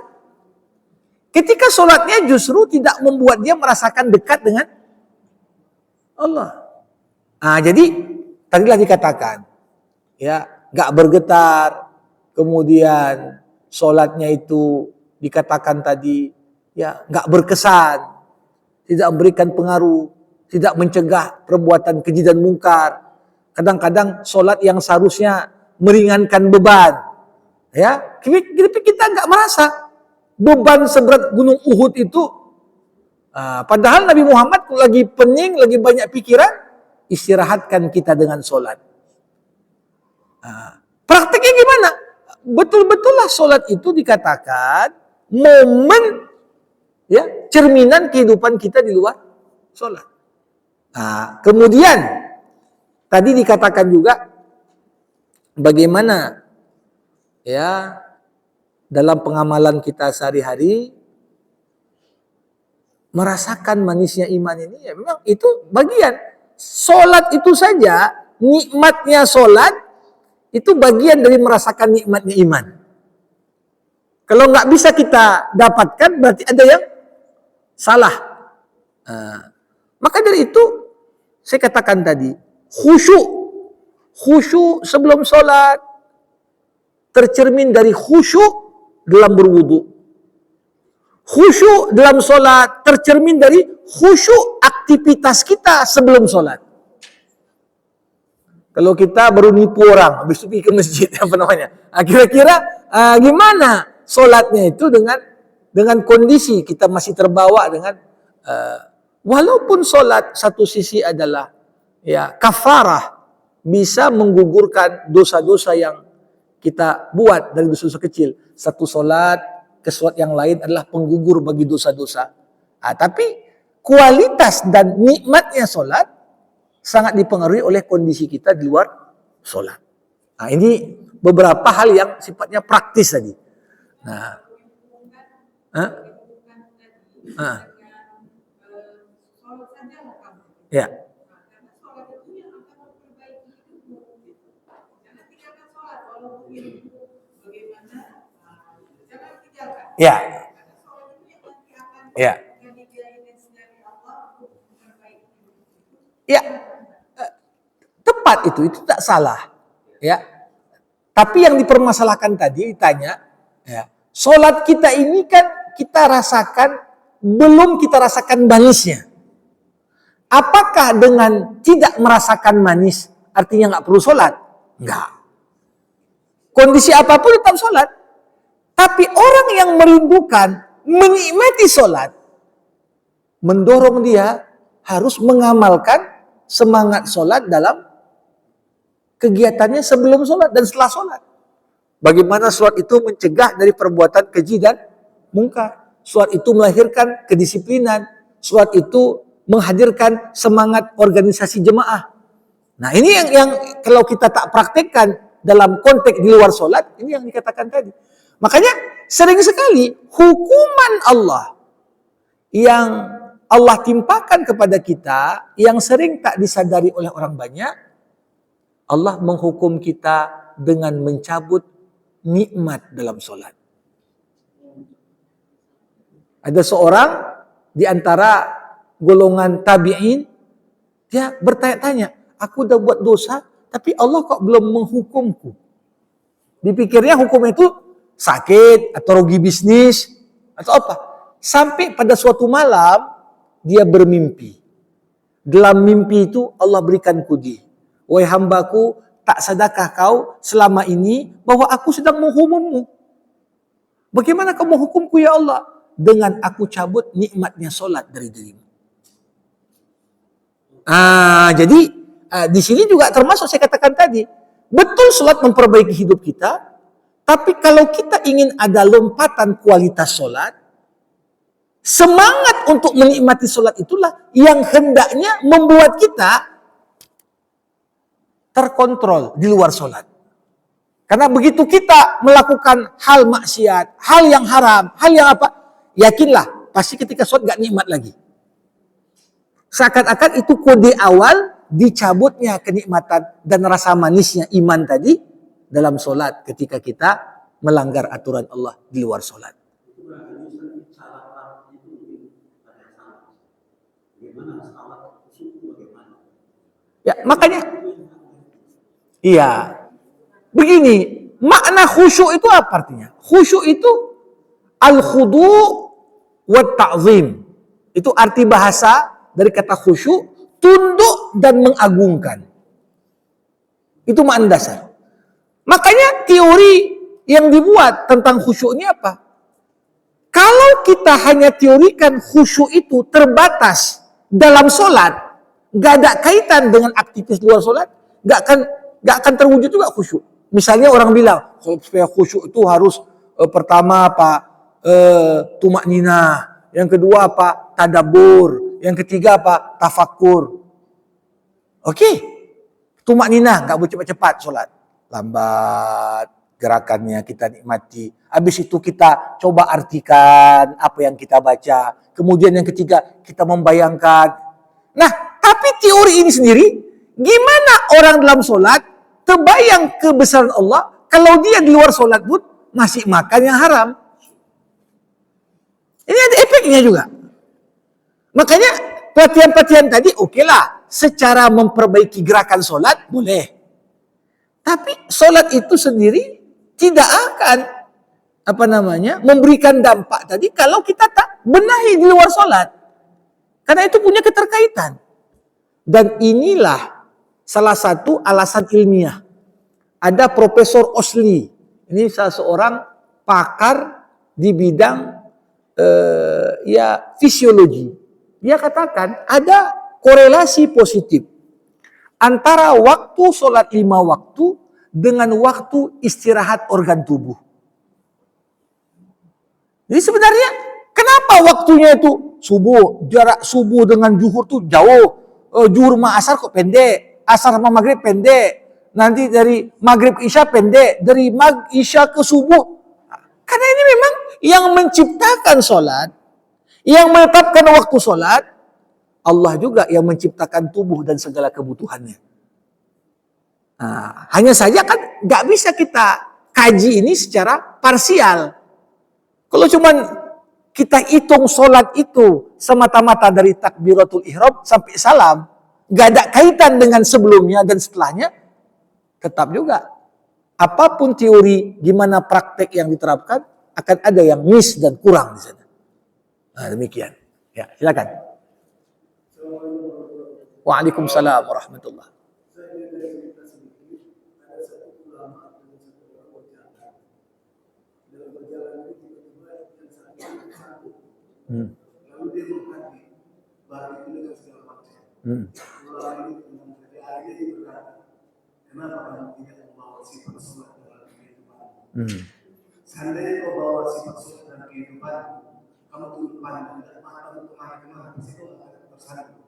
Ketika sholatnya justru tidak membuat dia merasakan dekat dengan Allah. Jadi tadilah dikatakan, ya, gak bergetar, kemudian sholatnya itu dikatakan tadi, ya, gak berkesan, tidak memberikan pengaruh, tidak mencegah perbuatan keji dan mungkar. Kadang-kadang sholat yang seharusnya meringankan beban, ya, tapi kita nggak merasa beban seberat gunung Uhud itu. Padahal Nabi Muhammad lagi pening, lagi banyak pikiran, istirahatkan kita dengan sholat. Praktiknya gimana? Betul-betullah sholat itu dikatakan momen, ya, cerminan kehidupan kita di luar sholat. Kemudian tadi dikatakan juga bagaimana, ya, dalam pengamalan kita sehari-hari merasakan manisnya iman ini, ya memang itu bagian. Sholat itu saja, nikmatnya sholat itu bagian dari merasakan nikmatnya iman. Kalau nggak bisa kita dapatkan, berarti ada yang salah. Maka dari itu, saya katakan tadi, khusyuk sebelum sholat, tercermin dari khusyuk dalam berwudu. Khusyuk dalam sholat, tercermin dari khusyuk aktivitas kita sebelum sholat. Kalau kita baru nipu orang, habis itu pergi ke masjid, apa namanya? Kira-kira gimana sholatnya itu dengan kondisi kita masih terbawa dengan walaupun sholat satu sisi adalah, ya, kafarah, bisa menggugurkan dosa-dosa yang kita buat dari dosa-dosa kecil. Satu sholat ke sholat yang lain adalah penggugur bagi dosa-dosa. Tapi kualitas dan nikmatnya sholat sangat dipengaruhi oleh kondisi kita di luar sholat. Ini beberapa hal yang sifatnya praktis tadi. Ya. Ya. Ya. Ya. Tepat itu tak salah. Ya. Tapi yang dipermasalahkan tadi ditanya, ya, sholat kita ini kan kita rasakan, belum kita rasakan manisnya. Apakah dengan tidak merasakan manis artinya nggak perlu sholat? Enggak. Kondisi apapun tetap sholat. Tapi orang yang merindukan, menikmati sholat, mendorong dia harus mengamalkan semangat sholat dalam kegiatannya sebelum sholat dan setelah sholat. Bagaimana sholat itu mencegah dari perbuatan keji dan mungkar. Sholat itu melahirkan kedisiplinan. Sholat itu menghadirkan semangat organisasi jemaah. Nah, ini yang kalau kita tak praktekkan dalam konteks di luar sholat, ini yang dikatakan tadi. Makanya sering sekali hukuman Allah yang Allah timpakan kepada kita, yang sering tak disadari oleh orang banyak, Allah menghukum kita dengan mencabut nikmat dalam sholat. Ada seorang di antara golongan tabi'in, dia bertanya-tanya, aku udah buat dosa, tapi Allah kok belum menghukumku? Dipikirnya hukum itu sakit, atau rugi bisnis, atau apa. Sampai pada suatu malam, dia bermimpi. Dalam mimpi itu Allah berikan kudi. Wahai hambaku, tak sadarkah kau selama ini bahwa aku sedang menghukummu? Bagaimana kau menghukumku ya Allah? Dengan aku cabut nikmatnya sholat dari dirimu. Jadi di sini juga termasuk saya katakan tadi, Betul sholat memperbaiki hidup kita, tapi kalau kita ingin ada lompatan kualitas sholat, semangat untuk menikmati sholat itulah yang hendaknya membuat kita terkontrol di luar sholat. Karena begitu kita melakukan hal maksiat, hal yang haram, hal yang apa, yakinlah, pasti ketika sholat gak nikmat lagi. Seakan-akan itu kode awal dicabutnya kenikmatan dan rasa manisnya iman tadi dalam sholat ketika kita melanggar aturan Allah di luar sholat. Ya, makanya iya. Begini, makna khusyuk itu apa artinya? Khusyuk itu al-khudu' wa ta'zim. Itu arti bahasa dari kata khusyuk, tunduk dan mengagungkan. Itu makna dasar. Makanya teori yang dibuat tentang khusyuk ini apa? Kalau kita hanya teorikan khusyuk itu terbatas dalam sholat, gak ada kaitan dengan aktivitas luar sholat, gak akan terwujud juga khusyuk. Misalnya orang bilang, supaya khusyuk itu harus pertama apa? Tumak ninah, yang kedua apa? Tadabbur, yang ketiga apa? Tafakur. Oke, tumak ninah, gak boleh cepat-cepat sholat. Lambat gerakannya kita nikmati. Habis itu kita coba artikan apa yang kita baca. Kemudian yang ketiga, kita membayangkan. Nah, tapi teori ini sendiri, gimana orang dalam sholat terbayang kebesaran Allah kalau dia di luar sholat pun masih makan yang haram. Ini ada efeknya juga. Makanya pelatihan-pelatihan tadi okelah, secara memperbaiki gerakan sholat boleh. Tapi sholat itu sendiri tidak akan memberikan dampak tadi kalau kita tak benahi di luar sholat. Karena itu punya keterkaitan. Dan inilah salah satu alasan ilmiah. Ada Profesor Osli. Ini salah seorang pakar di bidang fisiologi. Dia katakan ada korelasi positif antara waktu sholat 5 waktu dengan waktu istirahat organ tubuh. Jadi sebenarnya kenapa waktunya itu subuh, jarak subuh dengan zuhur tuh jauh, zuhur sama asar kok pendek, asar sama maghrib pendek, nanti dari maghrib isya pendek, dari isya ke subuh. Karena ini memang yang menciptakan sholat, yang menetapkan waktu sholat, Allah juga yang menciptakan tubuh dan segala kebutuhannya. Nah, hanya saja kan nggak bisa kita kaji ini secara parsial. Kalau cuman kita hitung sholat itu semata-mata dari takbiratul ihram sampai salam, nggak ada kaitan dengan sebelumnya dan setelahnya, tetap juga apapun teori gimana praktek yang diterapkan akan ada yang miss dan kurang di sana. Nah, demikian. Ya, silakan. Waalaikumsalam warahmatullahi. Lalu dia menghati baru itu dengan segala macam. Lalu dia berkata, kenapa kamu tidak membawa sifat sholat dalam kehidupan? Seandainya kau bawa sifat sholat dalam kehidupan, kamu tunduk pandang dan matamu kemana-kemana, di situ akan tersandung.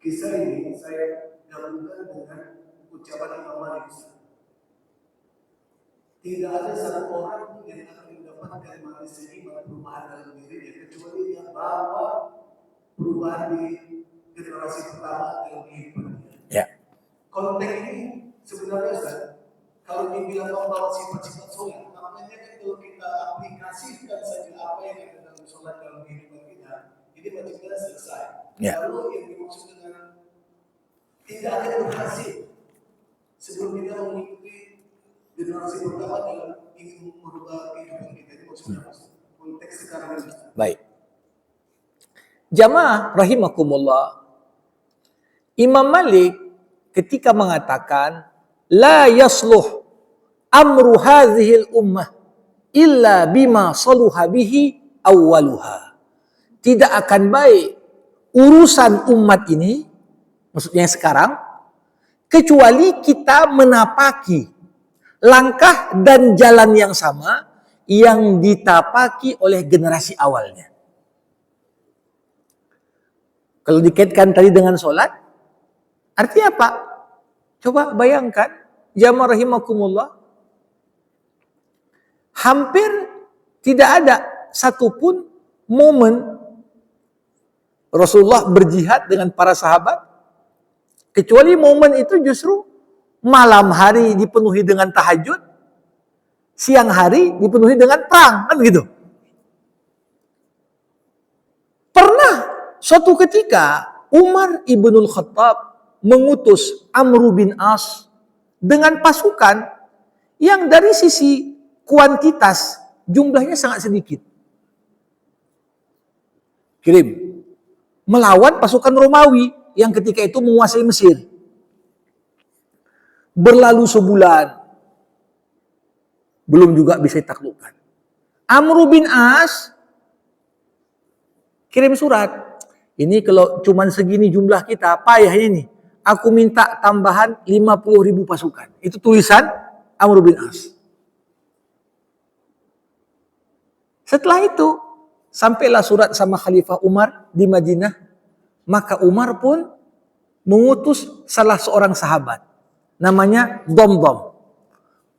Kisah ini saya gabungkan dengan ucapan Imam Malik. Tidak ada satu orang pun yang akan mendapatkan manis iman perubahan dalam dirinya kecuali dia bawa perubahan di generasi pertama dalam kehidupannya. Ya. Konteks ini sebenarnya Ustaz, kalau dibilang membawa sifat-sifat sholat, maknanya kan kalau kita aplikasikan saja apa yang ada dalam sholat dalam kehidupan kita, ini benar-benar selesai. Ya. Lalu yang dimaksud dengan tidak akan berhasil sebelum kita mengikuti generasi pertama dalam ingin merubah kehidupan kita. Ini maksudnya konteks sekarang ini. Baik. Jamaah rahimakumullah. Imam Malik ketika mengatakan la yasluh amru hadhil ummah illa bima saluha bihi awwaluha. Tidak akan baik urusan umat ini, maksudnya sekarang, kecuali kita menapaki langkah dan jalan yang sama yang ditapaki oleh generasi awalnya. Kalau dikaitkan tadi dengan sholat, artinya apa? Coba bayangkan, jamaah rahimakumullah, hampir tidak ada satupun momen Rasulullah berjihad dengan para sahabat, kecuali momen itu justru malam hari dipenuhi dengan tahajud, siang hari dipenuhi dengan perang, kan begitu. Pernah suatu ketika Umar ibnul Khattab mengutus Amr bin As dengan pasukan yang dari sisi kuantitas jumlahnya sangat sedikit. Kirim melawan pasukan Romawi yang ketika itu menguasai Mesir. Berlalu sebulan, belum juga bisa ditaklukkan. Amr bin As kirim surat. Ini kalau cuman segini jumlah kita, payahnya nih. Aku minta tambahan 50.000 pasukan. Itu tulisan Amr bin As. Setelah itu, sampailah surat sama Khalifah Umar di Madinah. Maka Umar pun mengutus salah seorang sahabat. Namanya Domdom.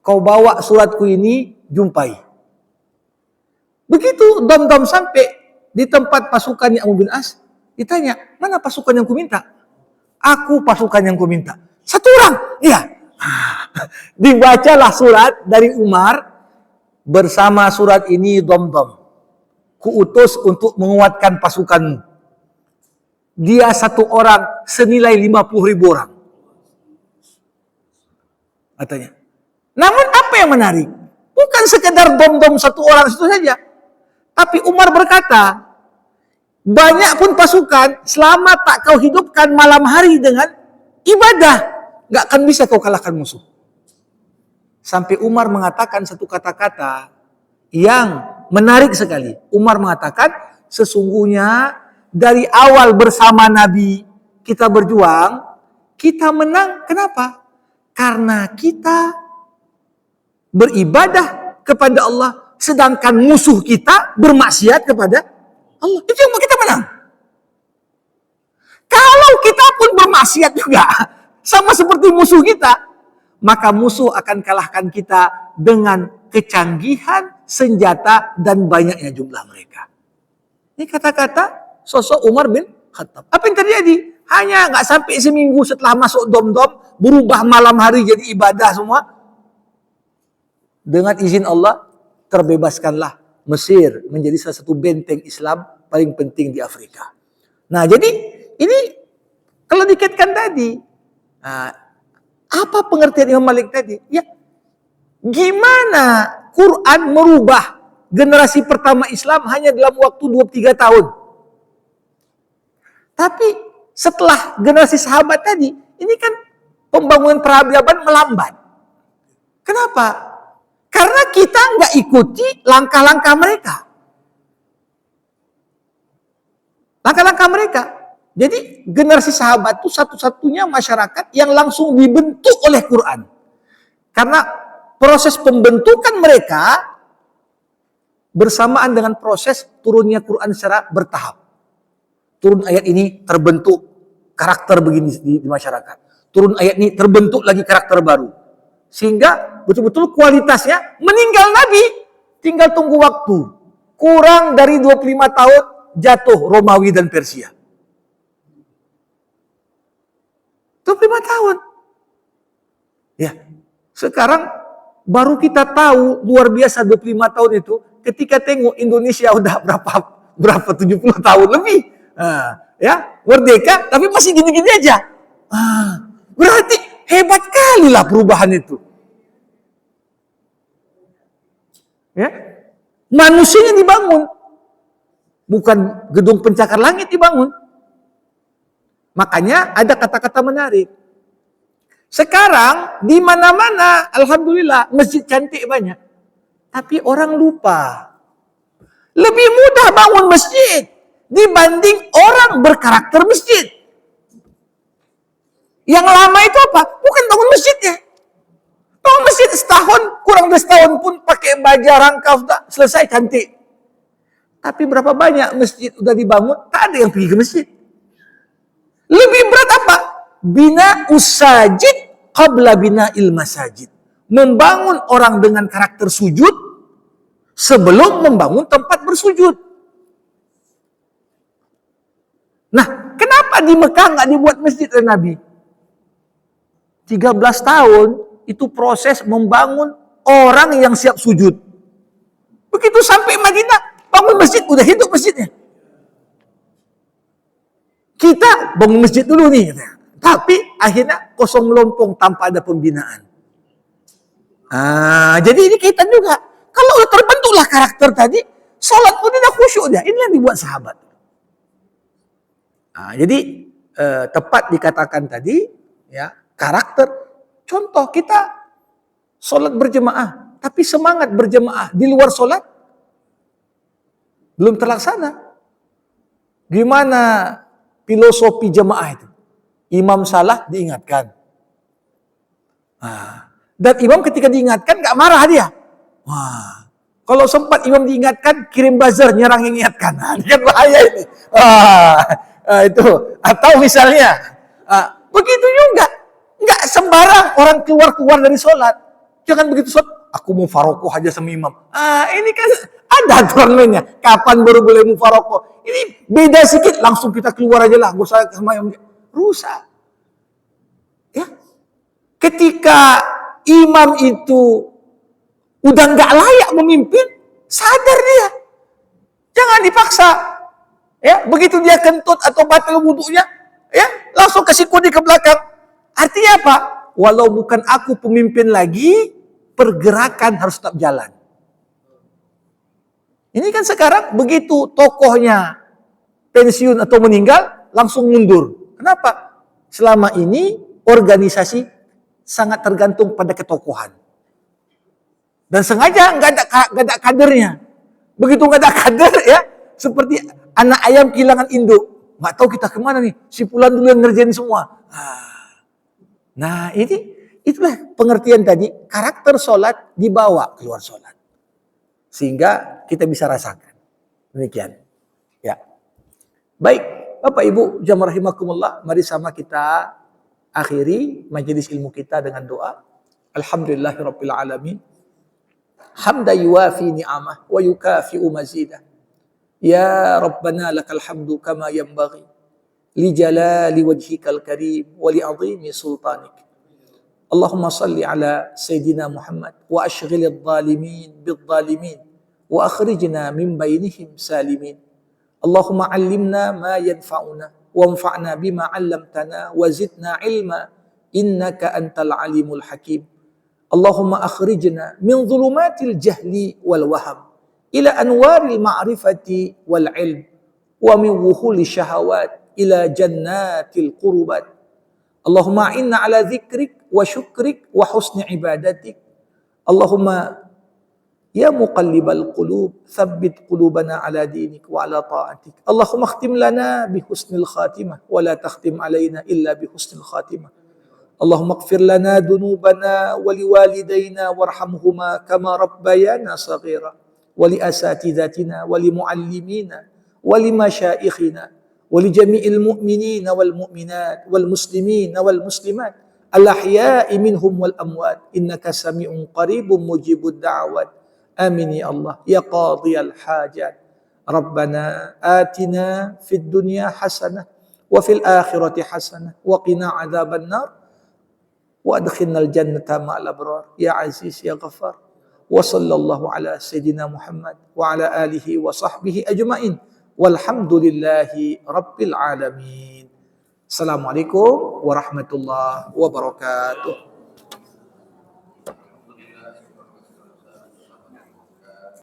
Kau bawa suratku ini, jumpai. Begitu Domdom sampai di tempat pasukannya Amr bin As, ditanya, mana pasukan yang kuminta? Aku pasukan yang kuminta. Satu orang? Iya. Dibacalah surat dari Umar, bersama surat ini Domdom. Kuutus untuk menguatkan pasukanmu. Dia satu orang senilai 50.000 orang. Katanya. Namun apa yang menarik? Bukan sekedar Domdom satu orang itu saja. Tapi Umar berkata, banyak pun pasukan, selama tak kau hidupkan malam hari dengan ibadah, gak akan bisa kau kalahkan musuh. Sampai Umar mengatakan satu kata-kata yang menarik sekali. Umar mengatakan, sesungguhnya dari awal bersama Nabi kita berjuang, kita menang. Kenapa? Karena kita beribadah kepada Allah, sedangkan musuh kita bermaksiat kepada Allah. Itu yang kita menang. Kalau kita pun bermaksiat juga, sama seperti musuh kita, maka musuh akan kalahkan kita dengan kecanggihan senjata dan banyaknya jumlah mereka. Ini kata-kata sosok Umar bin Khattab. Apa yang terjadi? Hanya nggak sampai seminggu setelah masuk Domdom, berubah malam hari jadi ibadah semua. Dengan izin Allah, terbebaskanlah Mesir menjadi salah satu benteng Islam paling penting di Afrika. Nah, jadi ini kalau dikaitkan tadi, apa pengertian Imam Malik tadi? Ya, gimana Quran merubah generasi pertama Islam hanya dalam waktu 23 tahun. Tapi setelah generasi sahabat tadi, ini kan pembangunan peradaban melambat. Kenapa? Karena kita nggak ikuti langkah-langkah mereka. Langkah-langkah mereka. Jadi generasi sahabat itu satu-satunya masyarakat yang langsung dibentuk oleh Quran. Karena proses pembentukan mereka bersamaan dengan proses turunnya Quran secara bertahap. Turun ayat ini terbentuk karakter begini di masyarakat. Turun ayat ini terbentuk lagi karakter baru. Sehingga betul-betul kualitasnya meninggal Nabi. Tinggal tunggu waktu. Kurang dari 25 tahun jatuh Romawi dan Persia. 25 tahun. Ya, sekarang baru kita tahu luar biasa 25 tahun itu ketika tengok Indonesia udah berapa 70 tahun lebih. Ya, merdeka tapi masih gini-gini aja. Berarti hebat kali lah perubahan itu. Ya. Manusianya dibangun. Bukan gedung pencakar langit dibangun. Makanya ada kata-kata menarik. Sekarang di mana-mana alhamdulillah masjid cantik banyak. Tapi orang lupa. Lebih mudah bangun masjid dibanding orang berkarakter masjid. Yang lama itu apa? Bukan bangun masjidnya. Bangun masjid setahun, kurang dari setahun pun pakai baja rangka, sudah selesai cantik. Tapi berapa banyak masjid udah dibangun, tak ada yang pergi ke masjid. Lebih berat apa? Bina usajid qabla bina masajid. Membangun orang dengan karakter sujud sebelum membangun tempat bersujud. Nah, kenapa di Mekah nggak dibuat masjid oleh Nabi? 13 tahun itu proses membangun orang yang siap sujud. Begitu sampai Madinah, bangun masjid, udah hidup masjidnya. Kita bangun masjid dulu nih, tapi akhirnya kosong melompong tanpa ada pembinaan. Jadi ini kaitan juga. Kalau udah terbentuklah karakter tadi, sholat pun tidak khusyuk dia. Ini yang dibuat sahabat. Jadi tepat dikatakan tadi, ya karakter. Contoh kita sholat berjemaah, tapi semangat berjemaah di luar sholat belum terlaksana. Gimana filosofi jemaah itu? Imam salah diingatkan. Dan imam ketika diingatkan gak marah dia. Wah, kalau sempat imam diingatkan, kirim buzzer nyerang ingatkan. Ini kan bahaya ini. Itu. Atau misalnya, begitu juga. Nggak sembarang orang keluar dari sholat. Jangan begitu sholat, aku mau farokoh aja sama imam. Ini kan ada aturan mainnya. Kapan baru boleh mau farokoh? Ini beda sedikit, langsung kita keluar aja lah. Gak usah sama imam. Rusak. Ya. Ketika imam itu udah nggak layak memimpin, sadar dia. Jangan dipaksa. Ya, begitu dia kentut atau batal wudunya, ya, langsung kasih kode ke belakang. Artinya apa? Walau bukan aku pemimpin lagi, pergerakan harus tetap jalan. Ini kan sekarang begitu tokohnya pensiun atau meninggal, langsung mundur. Kenapa? Selama ini organisasi sangat tergantung pada ketokohan. Dan sengaja nggak ada kadernya. Begitu nggak ada kader, ya, seperti anak ayam kehilangan induk. Nggak tahu kita kemana nih. Si Fulan dulu yang ngerjain semua. Nah, itulah pengertian tadi. Karakter sholat dibawa keluar sholat. Sehingga kita bisa rasakan. Demikian. Ya. Baik, Bapak Ibu, jamaah rahimakumullah. Mari sama kita akhiri majelis ilmu kita dengan doa. Alhamdulillahirabbil alamin. Hamda yuwafi ni'amah wa yukafi'u mazidah. Ya Rabbana lakal hamdu kama yanbaghi li jalali wajhikal karim wa li azimi sultanik. Allahumma salli ala Sayyidina Muhammad wa ashghilidh dhalimin bidh-dhalimin wa akhrijna min bainihim salimin. Allahumma allimna ma yanfa'una wanfa'na bima 'allamtana wa zidna ilma innaka antal alimul hakim. Allahumma akhrijna min dhulumatil jahli wal waham ila anwaril ma'rifati wal ilm wa min wuhuli syahawat ila jannatil qurbat. Allahumma inna ala dzikrik wa syukrik wa husni ibadatik. Allahumma ya muqallibal qulub tsabbit qulubana ala dinik wa ala ta'atik. Allahumma khtim lana bi husnil khatimah wa la takhtim alaina illa bi husnil khatimah. Allahumma ighfir lana dhunubana wa liwalidayna warhamhuma kama rabbayana saghira. ولأساتذتنا ولمعلمينا ولمشائخنا ولجميع المؤمنين والمؤمنات والمسلمين والمسلمات الأحياء منهم والأموات إنك سميع قريب مجيب الدعوات آمين يا الله يا قاضي الحاجات ربنا آتنا في الدنيا حسنة وفي الآخرة حسنة وقنا عذاب النار وأدخلنا الجنة مع الأبرار يا عزيز يا غفار. وصلى الله على سيدنا محمد وعلى آله وصحبه أجمعين والحمد لله رب العالمين. Assalamualaikum warahmatullahi wabarakatuh.